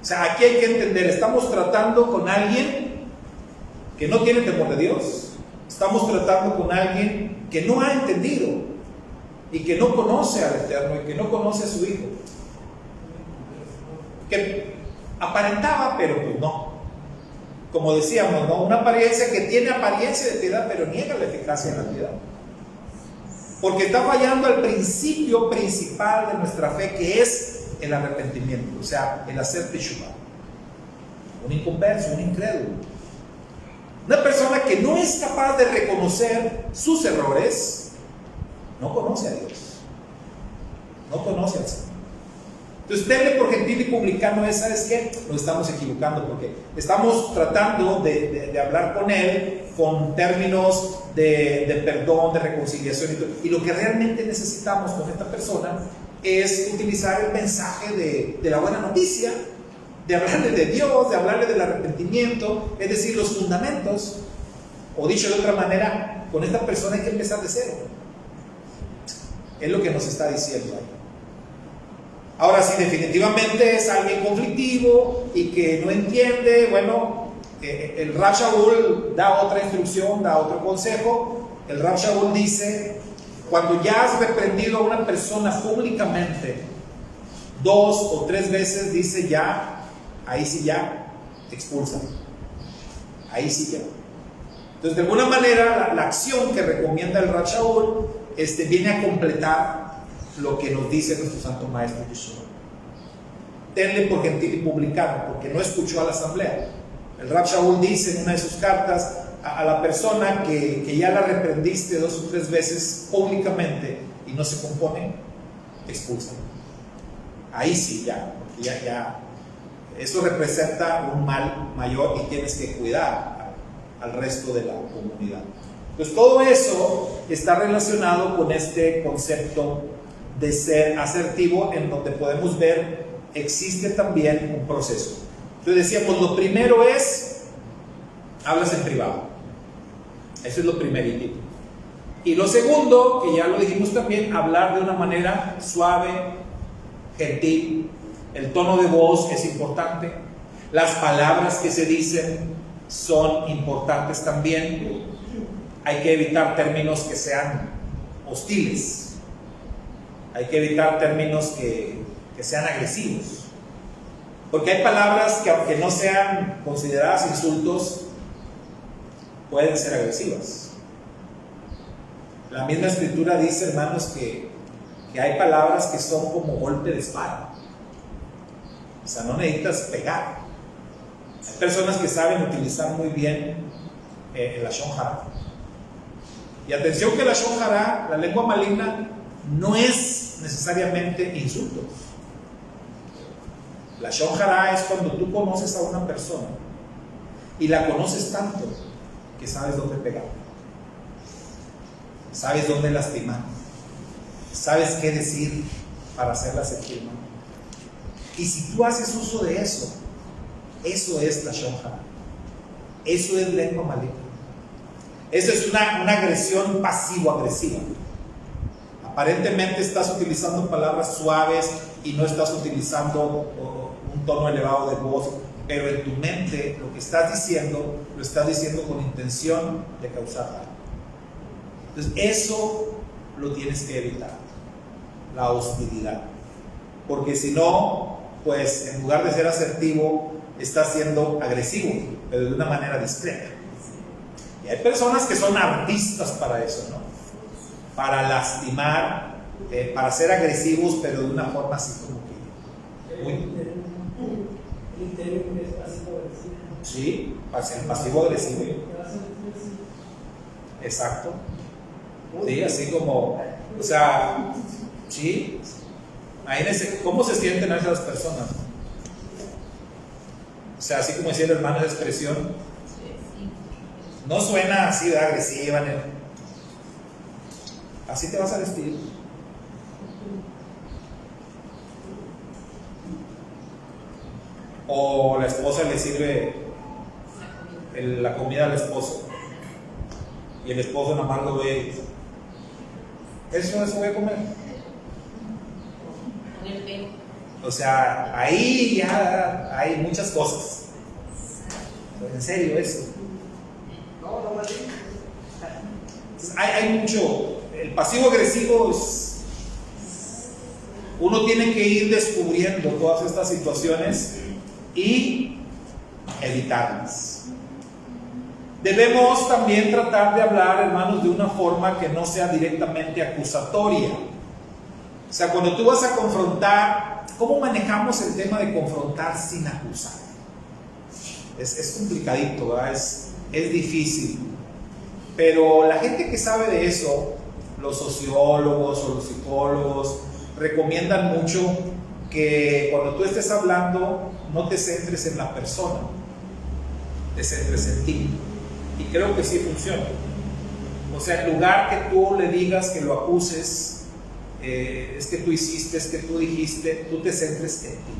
Speaker 1: O sea, aquí hay que entender, estamos tratando con alguien que no tiene temor de Dios. Estamos tratando con alguien que no ha entendido y que no conoce al Eterno y que no conoce a su Hijo. Que aparentaba, pero pues no. Como decíamos, ¿no? Una apariencia que tiene apariencia de piedad, pero niega la eficacia de la piedad. Porque está fallando al principio principal de nuestra fe, que es el arrepentimiento, o sea, el hacer teshuvah. Un inconverso, un incrédulo. Una persona que no es capaz de reconocer sus errores, no conoce a Dios. No conoce al Señor. Entonces, tenle por gentil y publicano es, ¿sabes qué? Nos estamos equivocando porque estamos tratando de hablar con Él con términos de perdón, de reconciliación y todo. Y lo que realmente necesitamos con esta persona es utilizar el mensaje de la buena noticia, de hablarle de Dios, de hablarle del arrepentimiento, es decir, los fundamentos. O dicho de otra manera, con esta persona hay que empezar de cero. Es lo que nos está diciendo ahí. Ahora, si definitivamente es alguien conflictivo y que no entiende, bueno, el Rav Shaul da otra instrucción, da otro consejo. El Rav Shaul dice: cuando ya has reprendido a una persona públicamente 2 o 3 veces, dice ya, ahí sí ya, expulsa. Ahí sí ya. Entonces, de alguna manera, la acción que recomienda el Rav Shaul viene a completar lo que nos dice nuestro Santo Maestro Yeshua. Tenle por gentil y publicano, porque no escuchó a la asamblea. El Rav Shaul dice en una de sus cartas a la persona que ya la reprendiste 2 o 3 veces públicamente y no se compone, expulsa. Ahí sí ya, porque ya eso representa un mal mayor y tienes que cuidar al resto de la comunidad. Pues todo eso está relacionado con este concepto de ser asertivo, en donde podemos ver existe también un proceso. Entonces decíamos, lo primero es hablas en privado. Eso es lo primerito. Y lo segundo, que ya lo dijimos también, hablar de una manera suave, gentil. El tono de voz es importante. Las palabras que se dicen son importantes también. Hay que evitar términos que sean hostiles. Hay que evitar términos que sean agresivos. Porque hay palabras que, aunque no sean consideradas insultos, pueden ser agresivas. La misma escritura dice, hermanos, que hay palabras que son como golpe de espada. O sea, no necesitas pegar. Hay personas que saben utilizar muy bien el lashon hara. Y atención que el lashon hara, la lengua maligna, no es necesariamente insultos. La lashon hara es cuando tú conoces a una persona y la conoces tanto que sabes dónde pegar, sabes dónde lastimar, sabes qué decir para hacerla sentir mal. Y si tú haces uso de eso, eso es lashon hara, eso es lengua maligna. Eso es una agresión pasivo-agresiva. Aparentemente estás utilizando palabras suaves y no estás utilizando un tono elevado de voz, pero en tu mente lo que estás diciendo, lo estás diciendo con intención de causar daño. Entonces eso lo tienes que evitar, la hostilidad, porque si no, pues en lugar de ser asertivo, estás siendo agresivo, pero de una manera discreta. Y hay personas que son artistas para eso, ¿no? Para lastimar, para ser agresivos, pero de una forma así como que muy...
Speaker 4: El término es pasivo-agresivo.
Speaker 1: Sí, pasivo-agresivo. Exacto. Sí, así como, o sea, sí. Imagínense cómo se sienten esas personas. O sea, así como decía el hermano, esa expresión no suena así de agresiva. Así te vas a vestir. O la esposa le sirve la comida al esposo y el esposo nada más lo ve y dice, eso voy a comer. O sea, ahí ya hay muchas cosas. En serio, eso.
Speaker 3: No más bien.
Speaker 1: Hay mucho. El pasivo agresivo es, uno tiene que ir descubriendo todas estas situaciones y evitarlas. Debemos también tratar de hablar, hermanos, de una forma que no sea directamente acusatoria. O sea, cuando tú vas a confrontar, ¿cómo manejamos el tema de confrontar sin acusar? Es complicadito, ¿verdad? Es difícil. Pero la gente que sabe de eso, los sociólogos o los psicólogos, recomiendan mucho que cuando tú estés hablando no te centres en la persona, te centres en ti. Y creo que sí funciona. O sea, en lugar que tú le digas, que lo acuses, es que tú hiciste, es que tú dijiste, tú te centres en ti.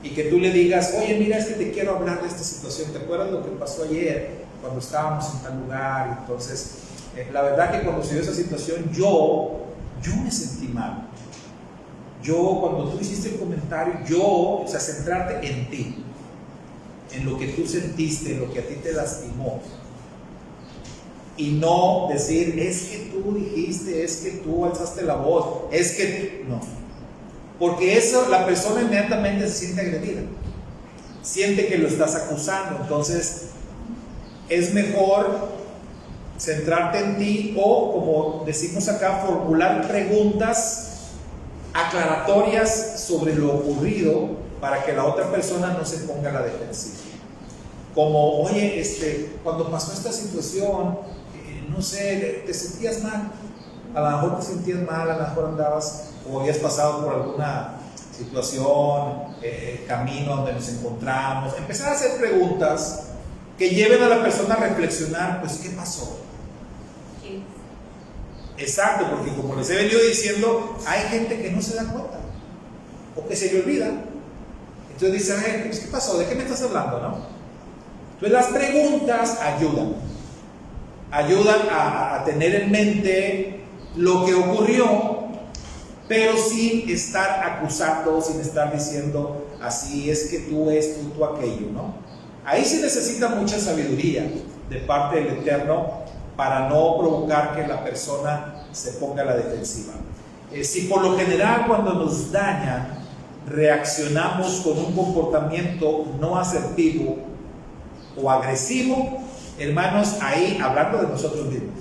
Speaker 1: Y que tú le digas, oye, mira, es que te quiero hablar de esta situación. ¿Te acuerdas lo que pasó ayer cuando estábamos en tal lugar? Entonces, la verdad que cuando se dio esa situación, yo yo me sentí mal. Yo, cuando tú hiciste el comentario, o sea, centrarte en ti, en lo que tú sentiste, en lo que a ti te lastimó. Y no decir, es que tú dijiste, es que tú alzaste la voz, es que no. Porque eso, la persona inmediatamente se siente agredida. Siente que lo estás acusando. Entonces, es mejor centrarte en ti o, como decimos acá, formular preguntas aclaratorias sobre lo ocurrido para que la otra persona no se ponga a la defensiva. Como, oye, cuando pasó esta situación, no sé, te sentías mal. A lo mejor te sentías mal, a lo mejor andabas o habías pasado por alguna situación, camino donde nos encontramos. Empezar a hacer preguntas que lleven a la persona a reflexionar, pues, ¿qué pasó? Exacto, porque como les he venido diciendo, hay gente que no se da cuenta o que se le olvida. Entonces dice, ay, pues, ¿qué pasó? ¿De qué me estás hablando? ¿No? Entonces las preguntas ayudan a tener en mente lo que ocurrió, pero sin estar acusando, sin estar diciendo, así es que tú esto, tú aquello, ¿no? Ahí se necesita mucha sabiduría de parte del Eterno para no provocar que la persona se ponga a la defensiva. Si por lo general cuando nos dañan reaccionamos con un comportamiento no asertivo o agresivo, hermanos, ahí hablando de nosotros mismos.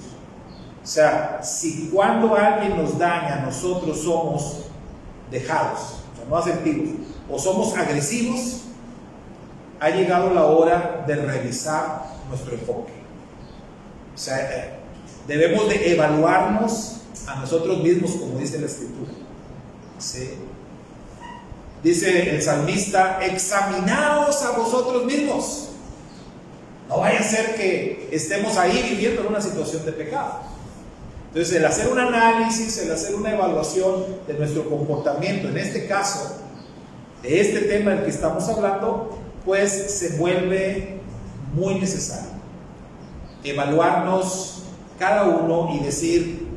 Speaker 1: O sea, si cuando alguien nos daña nosotros somos dejados, o sea, no asertivos, o somos agresivos, ha llegado la hora de revisar nuestro enfoque. O sea, debemos de evaluarnos a nosotros mismos, como dice la Escritura. ¿Sí? Dice el salmista, examinaos a vosotros mismos. No vaya a ser que estemos ahí viviendo en una situación de pecado. Entonces, el hacer un análisis, el hacer una evaluación de nuestro comportamiento, en este caso, de este tema del que estamos hablando, pues se vuelve muy necesario. Evaluarnos cada uno y decir,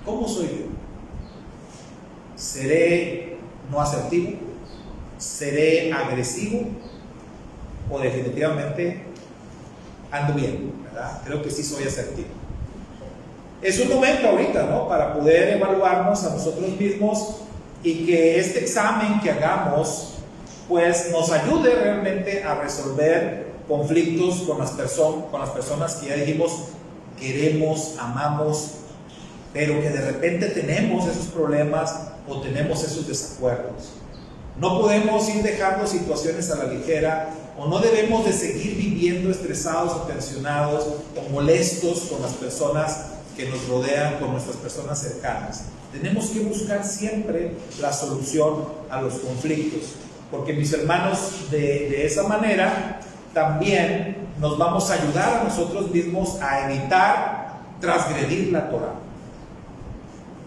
Speaker 1: ¿cómo soy yo? ¿Seré no asertivo? ¿Seré agresivo? ¿O definitivamente ando bien? ¿Verdad? Creo que sí soy asertivo. Es un momento ahorita, ¿no? Para poder evaluarnos a nosotros mismos y que este examen que hagamos pues nos ayude realmente a resolver conflictos con las personas que ya dijimos queremos, amamos, pero que de repente tenemos esos problemas o tenemos esos desacuerdos. No podemos ir dejando situaciones a la ligera, o no debemos de seguir viviendo estresados o tensionados o molestos con las personas que nos rodean, con nuestras personas cercanas. Tenemos que buscar siempre la solución a los conflictos, porque mis hermanos, de esa manera también nos vamos a ayudar a nosotros mismos a evitar transgredir la Torah.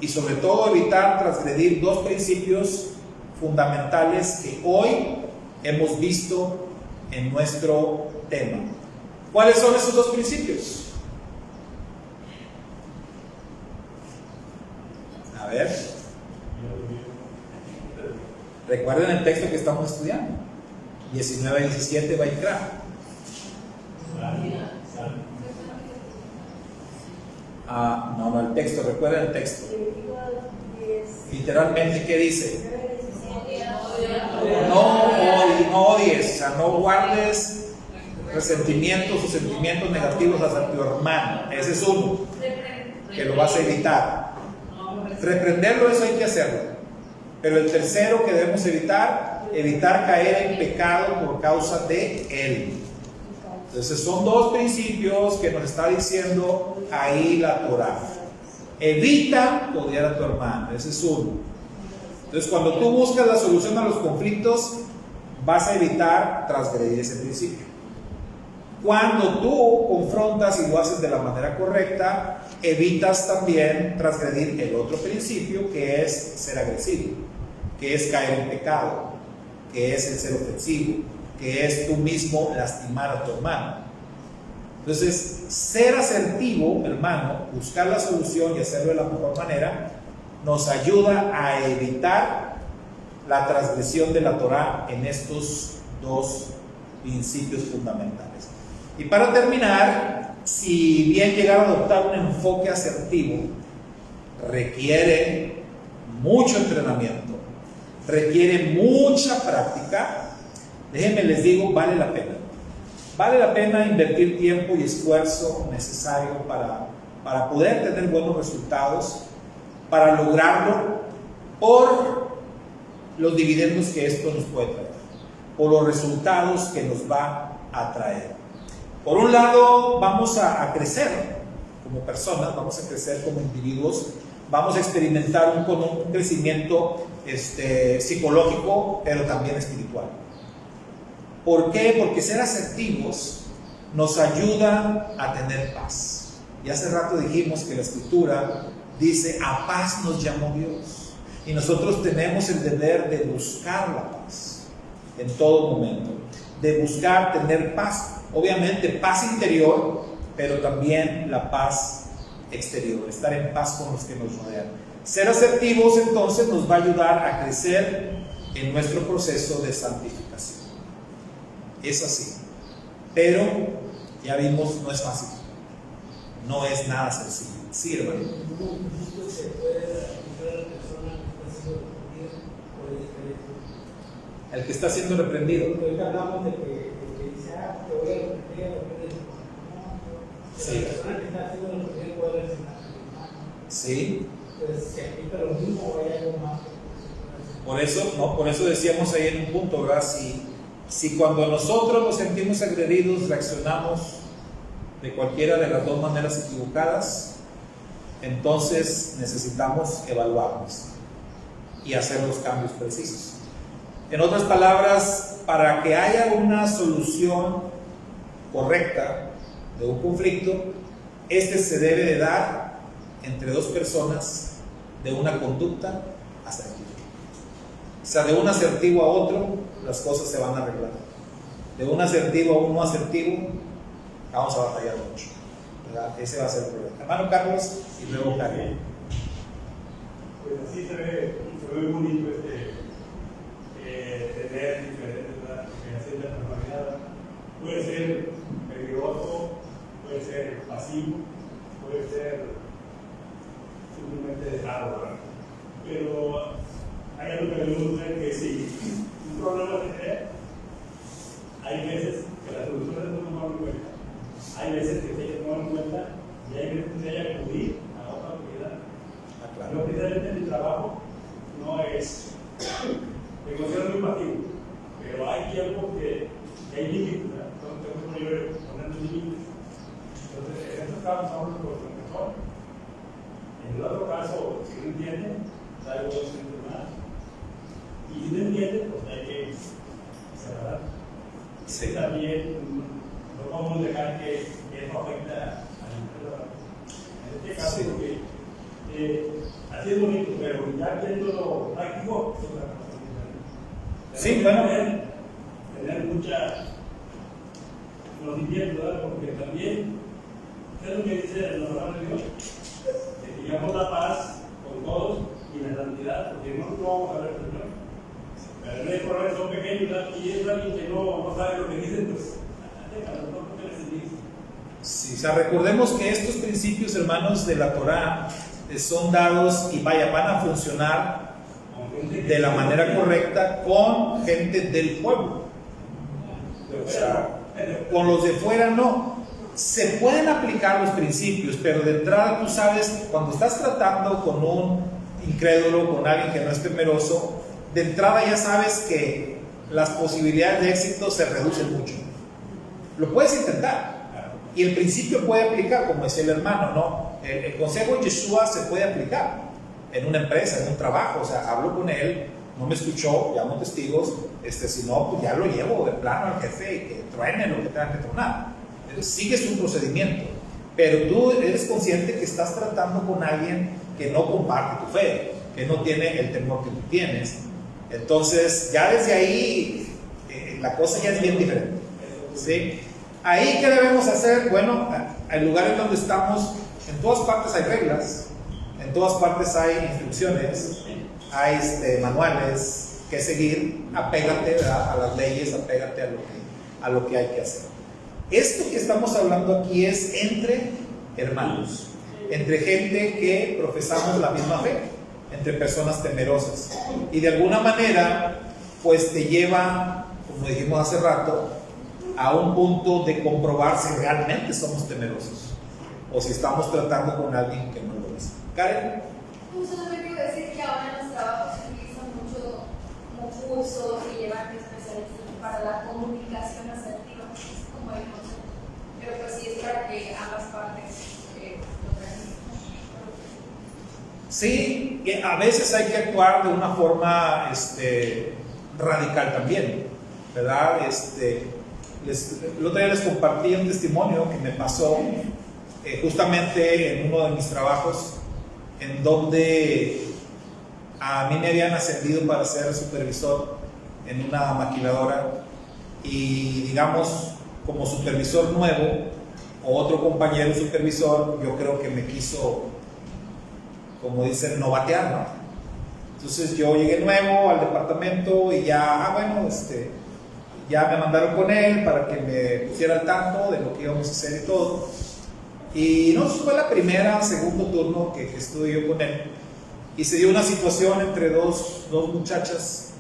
Speaker 1: Y sobre todo evitar transgredir dos principios fundamentales que hoy hemos visto en nuestro tema. ¿Cuáles son esos dos principios? A ver, recuerden el texto que estamos estudiando, 19-17 Vaikra. No, el texto, recuerden el texto. Literalmente, ¿qué dice? No odies, o sea, no guardes resentimientos o sentimientos negativos hacia tu hermano. Ese es uno, que lo vas a evitar. Reprenderlo, eso hay que hacerlo. Pero el tercero que debemos evitar caer en pecado por causa de él. Entonces son dos principios que nos está diciendo ahí la Torah. Evita odiar a tu hermano, ese es uno. Entonces cuando tú buscas la solución a los conflictos, vas a evitar transgredir ese principio. Cuando tú confrontas y lo haces de la manera correcta, evitas también transgredir el otro principio, que es ser agresivo, que es caer en pecado, que es el ser ofensivo, que es tú mismo lastimar a tu hermano. Entonces, ser asertivo, hermano, buscar la solución y hacerlo de la mejor manera, nos ayuda a evitar la transgresión de la Torá en estos dos principios fundamentales. Y para terminar, si bien llegar a adoptar un enfoque asertivo requiere mucho entrenamiento, requiere mucha práctica, déjenme les digo, vale la pena. Vale la pena invertir tiempo y esfuerzo necesario para poder tener buenos resultados, para lograrlo, por los dividendos que esto nos puede traer, por los resultados que nos va a traer. Por un lado, vamos a crecer como personas, vamos a crecer como individuos, vamos a experimentar un crecimiento psicológico, pero también espiritual. ¿Por qué? Porque ser asertivos nos ayuda a tener paz. Y hace rato dijimos que la Escritura dice: a paz nos llamó Dios. Y nosotros tenemos el deber de buscar la paz en todo momento, de buscar tener paz. Obviamente paz interior, pero también la paz exterior, estar en paz con los que nos rodean. Ser asertivos entonces nos va a ayudar a crecer en nuestro proceso de santificación. Es así, pero ya vimos, no es fácil, no es nada sencillo. Sí, hermano. El que está siendo reprendido.
Speaker 4: Hoy hablamos de que dice, te voy a reprender,
Speaker 1: Sí.
Speaker 4: la persona que está haciendo reprender puede reaccionar.
Speaker 1: Sí.
Speaker 4: Entonces, se aplica lo mismo o hay algo más.
Speaker 1: Por eso decíamos ahí en un punto, ¿verdad? Si cuando nosotros nos sentimos agredidos reaccionamos de cualquiera de las dos maneras equivocadas, entonces necesitamos evaluarnos y hacer los cambios precisos. En otras palabras, para que haya una solución correcta de un conflicto, se debe de dar entre dos personas de una conducta asertiva. O sea, de un asertivo a otro, las cosas se van a arreglar. De un asertivo a un no asertivo, vamos a batallar mucho, ¿verdad? Ese va a ser el problema. Hermano Carlos y luego Carlos.
Speaker 5: Pues así se ve muy bonito tener diferentes generaciones de personalidad. Puede ser peligroso, puede ser pasivo, puede ser simplemente dejado, ¿verdad? Pero hay algo que me gusta, que si un problema se crea, hay veces que las soluciones no se toman en cuenta, hay veces que se hay que tomar en cuenta y hay veces que se hay que acudir a otra autoridad.
Speaker 1: Claro.
Speaker 5: Yo precisamente mi trabajo no es, me considero muy pasivo, pero hay tiempo que hay límites, ¿verdad? Entonces tengo que poner límites. Entonces, en estos casos hablo con el profesor. En el otro caso, si no entiende, traigo dos centros más. Y si no entiende, pues hay que separar.
Speaker 1: Sí.
Speaker 5: También no podemos dejar que eso afecte a la empresa. En este caso,
Speaker 1: Sí.
Speaker 5: porque así es bonito, pero ya viéndolo práctico, es otra cosa diferente.
Speaker 1: Sí, bueno.
Speaker 5: Tener mucha conocimiento, ¿verdad? Porque también, ¿qué es lo que dice el honorable Dios? Que sigamos la paz con todos y la santidad, porque no vamos a ver el Señor. Pero no hay problemas, son pequeños, ¿verdad? Y es alguien que no sabe lo que dicen, pues, déjalo, no porque les dice.
Speaker 1: Sí, o sea, recordemos que estos principios, hermanos, de la Torá son dados y van a funcionar de la manera correcta con gente del pueblo. O sea, con los de fuera no. Se pueden aplicar los principios, pero de entrada tú sabes, cuando estás tratando con un incrédulo, con alguien que no es temeroso, de entrada ya sabes que las posibilidades de éxito se reducen mucho. Lo puedes intentar y el principio puede aplicar, como decía el hermano, ¿no? El consejo de Yeshua se puede aplicar en una empresa, en un trabajo. O sea, hablo con él, no me escuchó, llamo testigos, si no, pues ya lo llevo de plano al jefe y que truene lo que tenga que tronar. Entonces, sigues un procedimiento, pero tú eres consciente que estás tratando con alguien que no comparte tu fe, que no tiene el temor que tú tienes. Entonces, ya desde ahí, la cosa ya es bien diferente, ¿sí? Ahí, ¿qué debemos hacer? Bueno, en lugares donde estamos, en todas partes hay reglas, En todas partes hay instrucciones, hay manuales que seguir. Apégate a las leyes, apégate a lo que hay que hacer. Esto que estamos hablando aquí es entre hermanos, entre gente que profesamos la misma fe, entre personas temerosas. Y de alguna manera, pues te lleva, como dijimos hace rato, a un punto de comprobar si realmente somos temerosos o si estamos tratando con alguien que no lo es. Karen.
Speaker 6: Solamente quiero decir que ahora en los trabajos se utilizan mucho como cursos y llevan especialistas para la comunicación asertiva, como el concepto. Pero pues sí es para que ambas partes lo practiquen.
Speaker 1: Sí, a veces hay que actuar de una forma radical también, ¿verdad? El otro día les compartí un testimonio que me pasó justamente en uno de mis trabajos, en donde a mí me habían ascendido para ser supervisor en una maquiladora, y digamos, como supervisor nuevo, o otro compañero supervisor, yo creo que me quiso, como dicen, novatear, ¿no? Entonces yo llegué nuevo al departamento y ya, ya me mandaron con él para que me pusiera al tanto de lo que íbamos a hacer y todo. Y no, fue la segundo turno que estuve yo con él. Y se dio una situación entre dos muchachas,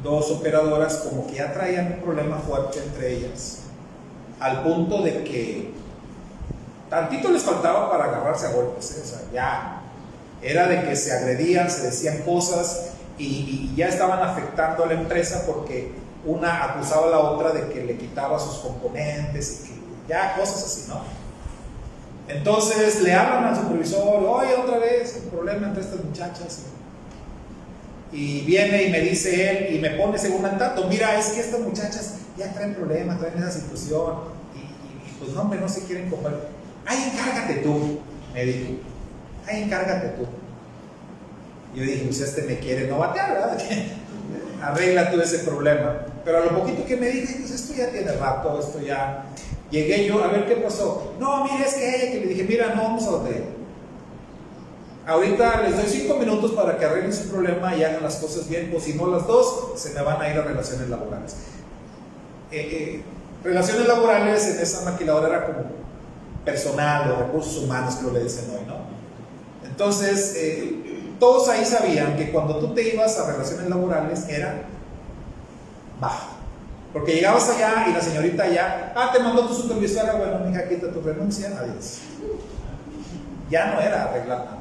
Speaker 1: dos operadoras, como que ya traían un problema fuerte entre ellas, al punto de que tantito les faltaba para agarrarse a golpes, o sea, ya era de que se agredían, se decían cosas y ya estaban afectando a la empresa porque una acusaba a la otra de que le quitaba sus componentes y que ya cosas así, ¿no? Entonces le hablan al supervisor, oye, otra vez el problema entre estas muchachas. Y viene y me dice él, y me pone según al tanto, mira, es que estas muchachas ya traen problemas, traen esa situación, y pues no, hombre, no se quieren comer. Ay, encárgate tú, me dijo. Ay, encárgate tú. Yo dije, pues me quiere novatear, ¿verdad? Arregla tú ese problema. Pero a lo poquito que me dije, pues esto ya tiene rato, esto ya... Llegué yo, a ver qué pasó. No, mire, es que ella, que le dije, mira, no vamos a batallar. Ahorita les doy 5 minutos para que arreglen su problema y hagan las cosas bien, o si no las dos, se me van a ir a relaciones laborales. Relaciones laborales en esa maquiladora era como personal o recursos humanos, que lo le dicen hoy, ¿no? Entonces, todos ahí sabían que cuando tú te ibas a relaciones laborales era baja. Porque llegabas allá y la señorita allá, te mandó tu supervisora, bueno, mija, quita tu renuncia, adiós. Ya no era arreglar nada.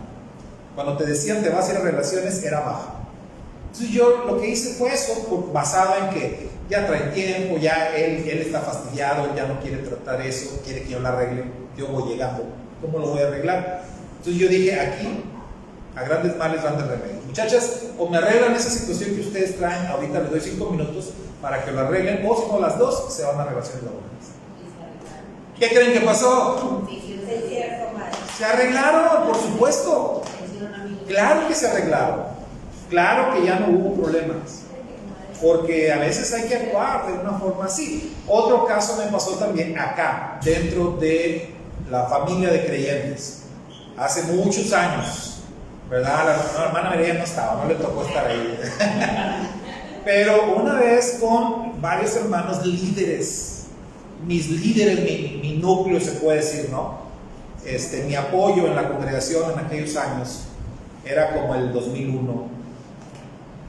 Speaker 1: Cuando te decían te vas a ir a relaciones, era baja. Entonces yo lo que hice fue eso, basado en que ya trae tiempo, ya él está fastidiado, él ya no quiere tratar eso, quiere que yo la arregle, yo voy llegando, ¿cómo lo voy a arreglar? Entonces yo dije, aquí, a grandes males, grandes remedios. Muchachas, o me arreglan esa situación que ustedes traen, ahorita les doy 5 minutos para que lo arreglen, o si no las dos, se van a relaciones laborales. ¿Qué creen que pasó? Se arreglaron, por supuesto. Claro que se arreglaron. Claro que ya no hubo problemas. Porque a veces hay que actuar de una forma así. Otro caso me pasó también acá, dentro de la familia de creyentes. Hace muchos años, ¿verdad? La hermana María no estaba, no le tocó estar ahí. Pero una vez con varios hermanos líderes, mis líderes, mi núcleo se puede decir, ¿no? Mi apoyo en la congregación en aquellos años era como el 2001,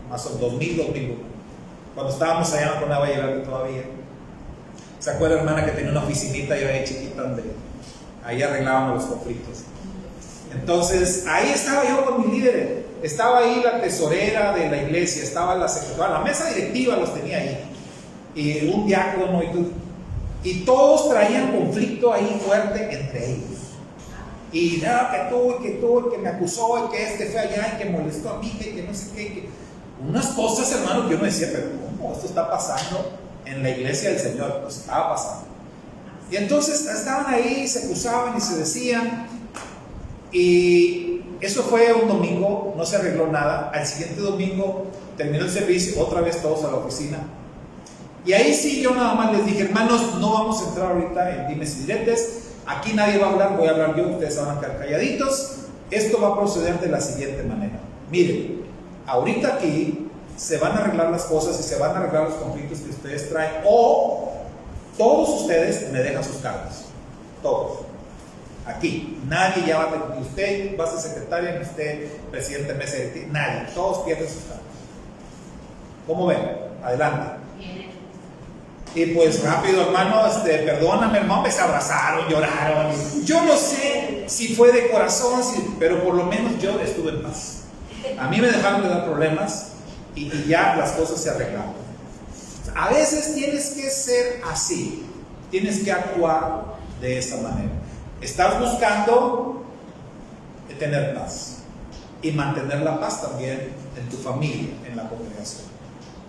Speaker 1: más o menos 2001, cuando estábamos allá con la Valle Verde todavía. ¿Se acuerda, hermana, que tenía una oficinita yo ahí chiquita donde ahí arreglábamos los conflictos? Entonces ahí estaba yo con mis líderes, estaba ahí la tesorera de la iglesia, estaba la secretaria, la mesa directiva los tenía ahí, y un diácono y todos traían conflicto ahí fuerte entre ellos. Y no, que me acusó, y que este fue allá, y que molestó a mí, que no sé qué. Unas cosas, hermano, que uno decía, pero ¿cómo? Esto está pasando en la iglesia del Señor. Pues estaba pasando. Y entonces estaban ahí, se acusaban y se decían. Y eso fue un domingo, no se arregló nada. Al siguiente domingo terminó el servicio, otra vez todos a la oficina. Y ahí sí yo nada más les dije, hermanos, no vamos a entrar ahorita en dimes y diretes. Aquí nadie va a hablar, voy a hablar yo, ustedes van a quedar calladitos. esto va a proceder de la siguiente manera. Miren, ahorita aquí se van a arreglar las cosas y se van a arreglar los conflictos que ustedes traen, o todos ustedes me dejan sus cargos. Todos. Aquí. Nadie ya va a... Ni usted va a ser secretaria, ni usted presidente de mesa directiva. Nadie. Todos pierden sus cargos. ¿Cómo ven? Adelante. Y pues rápido, hermano, perdóname, hermano, me se abrazaron, lloraron. Yo no sé si fue de corazón, pero por lo menos yo estuve en paz. A mí me dejaron de dar problemas y ya las cosas se arreglaron. A veces tienes que ser así, tienes que actuar de esa manera. Estás buscando tener paz y mantener la paz también en tu familia, en la congregación.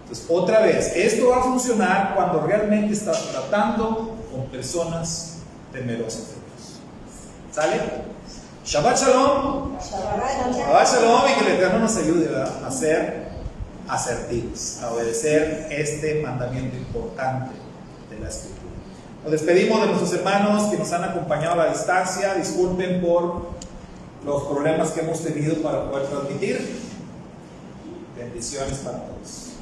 Speaker 1: Entonces, otra vez, esto va a funcionar cuando realmente estás tratando con personas temerosas de Dios. ¿Sale? Shabbat Shalom. Shabbat Shalom, y que el Eterno nos ayude, ¿verdad?, a ser asertivos, a obedecer este mandamiento importante de la Escritura. Nos despedimos de nuestros hermanos que nos han acompañado a la distancia. Disculpen por los problemas que hemos tenido para poder transmitir. Bendiciones para todos.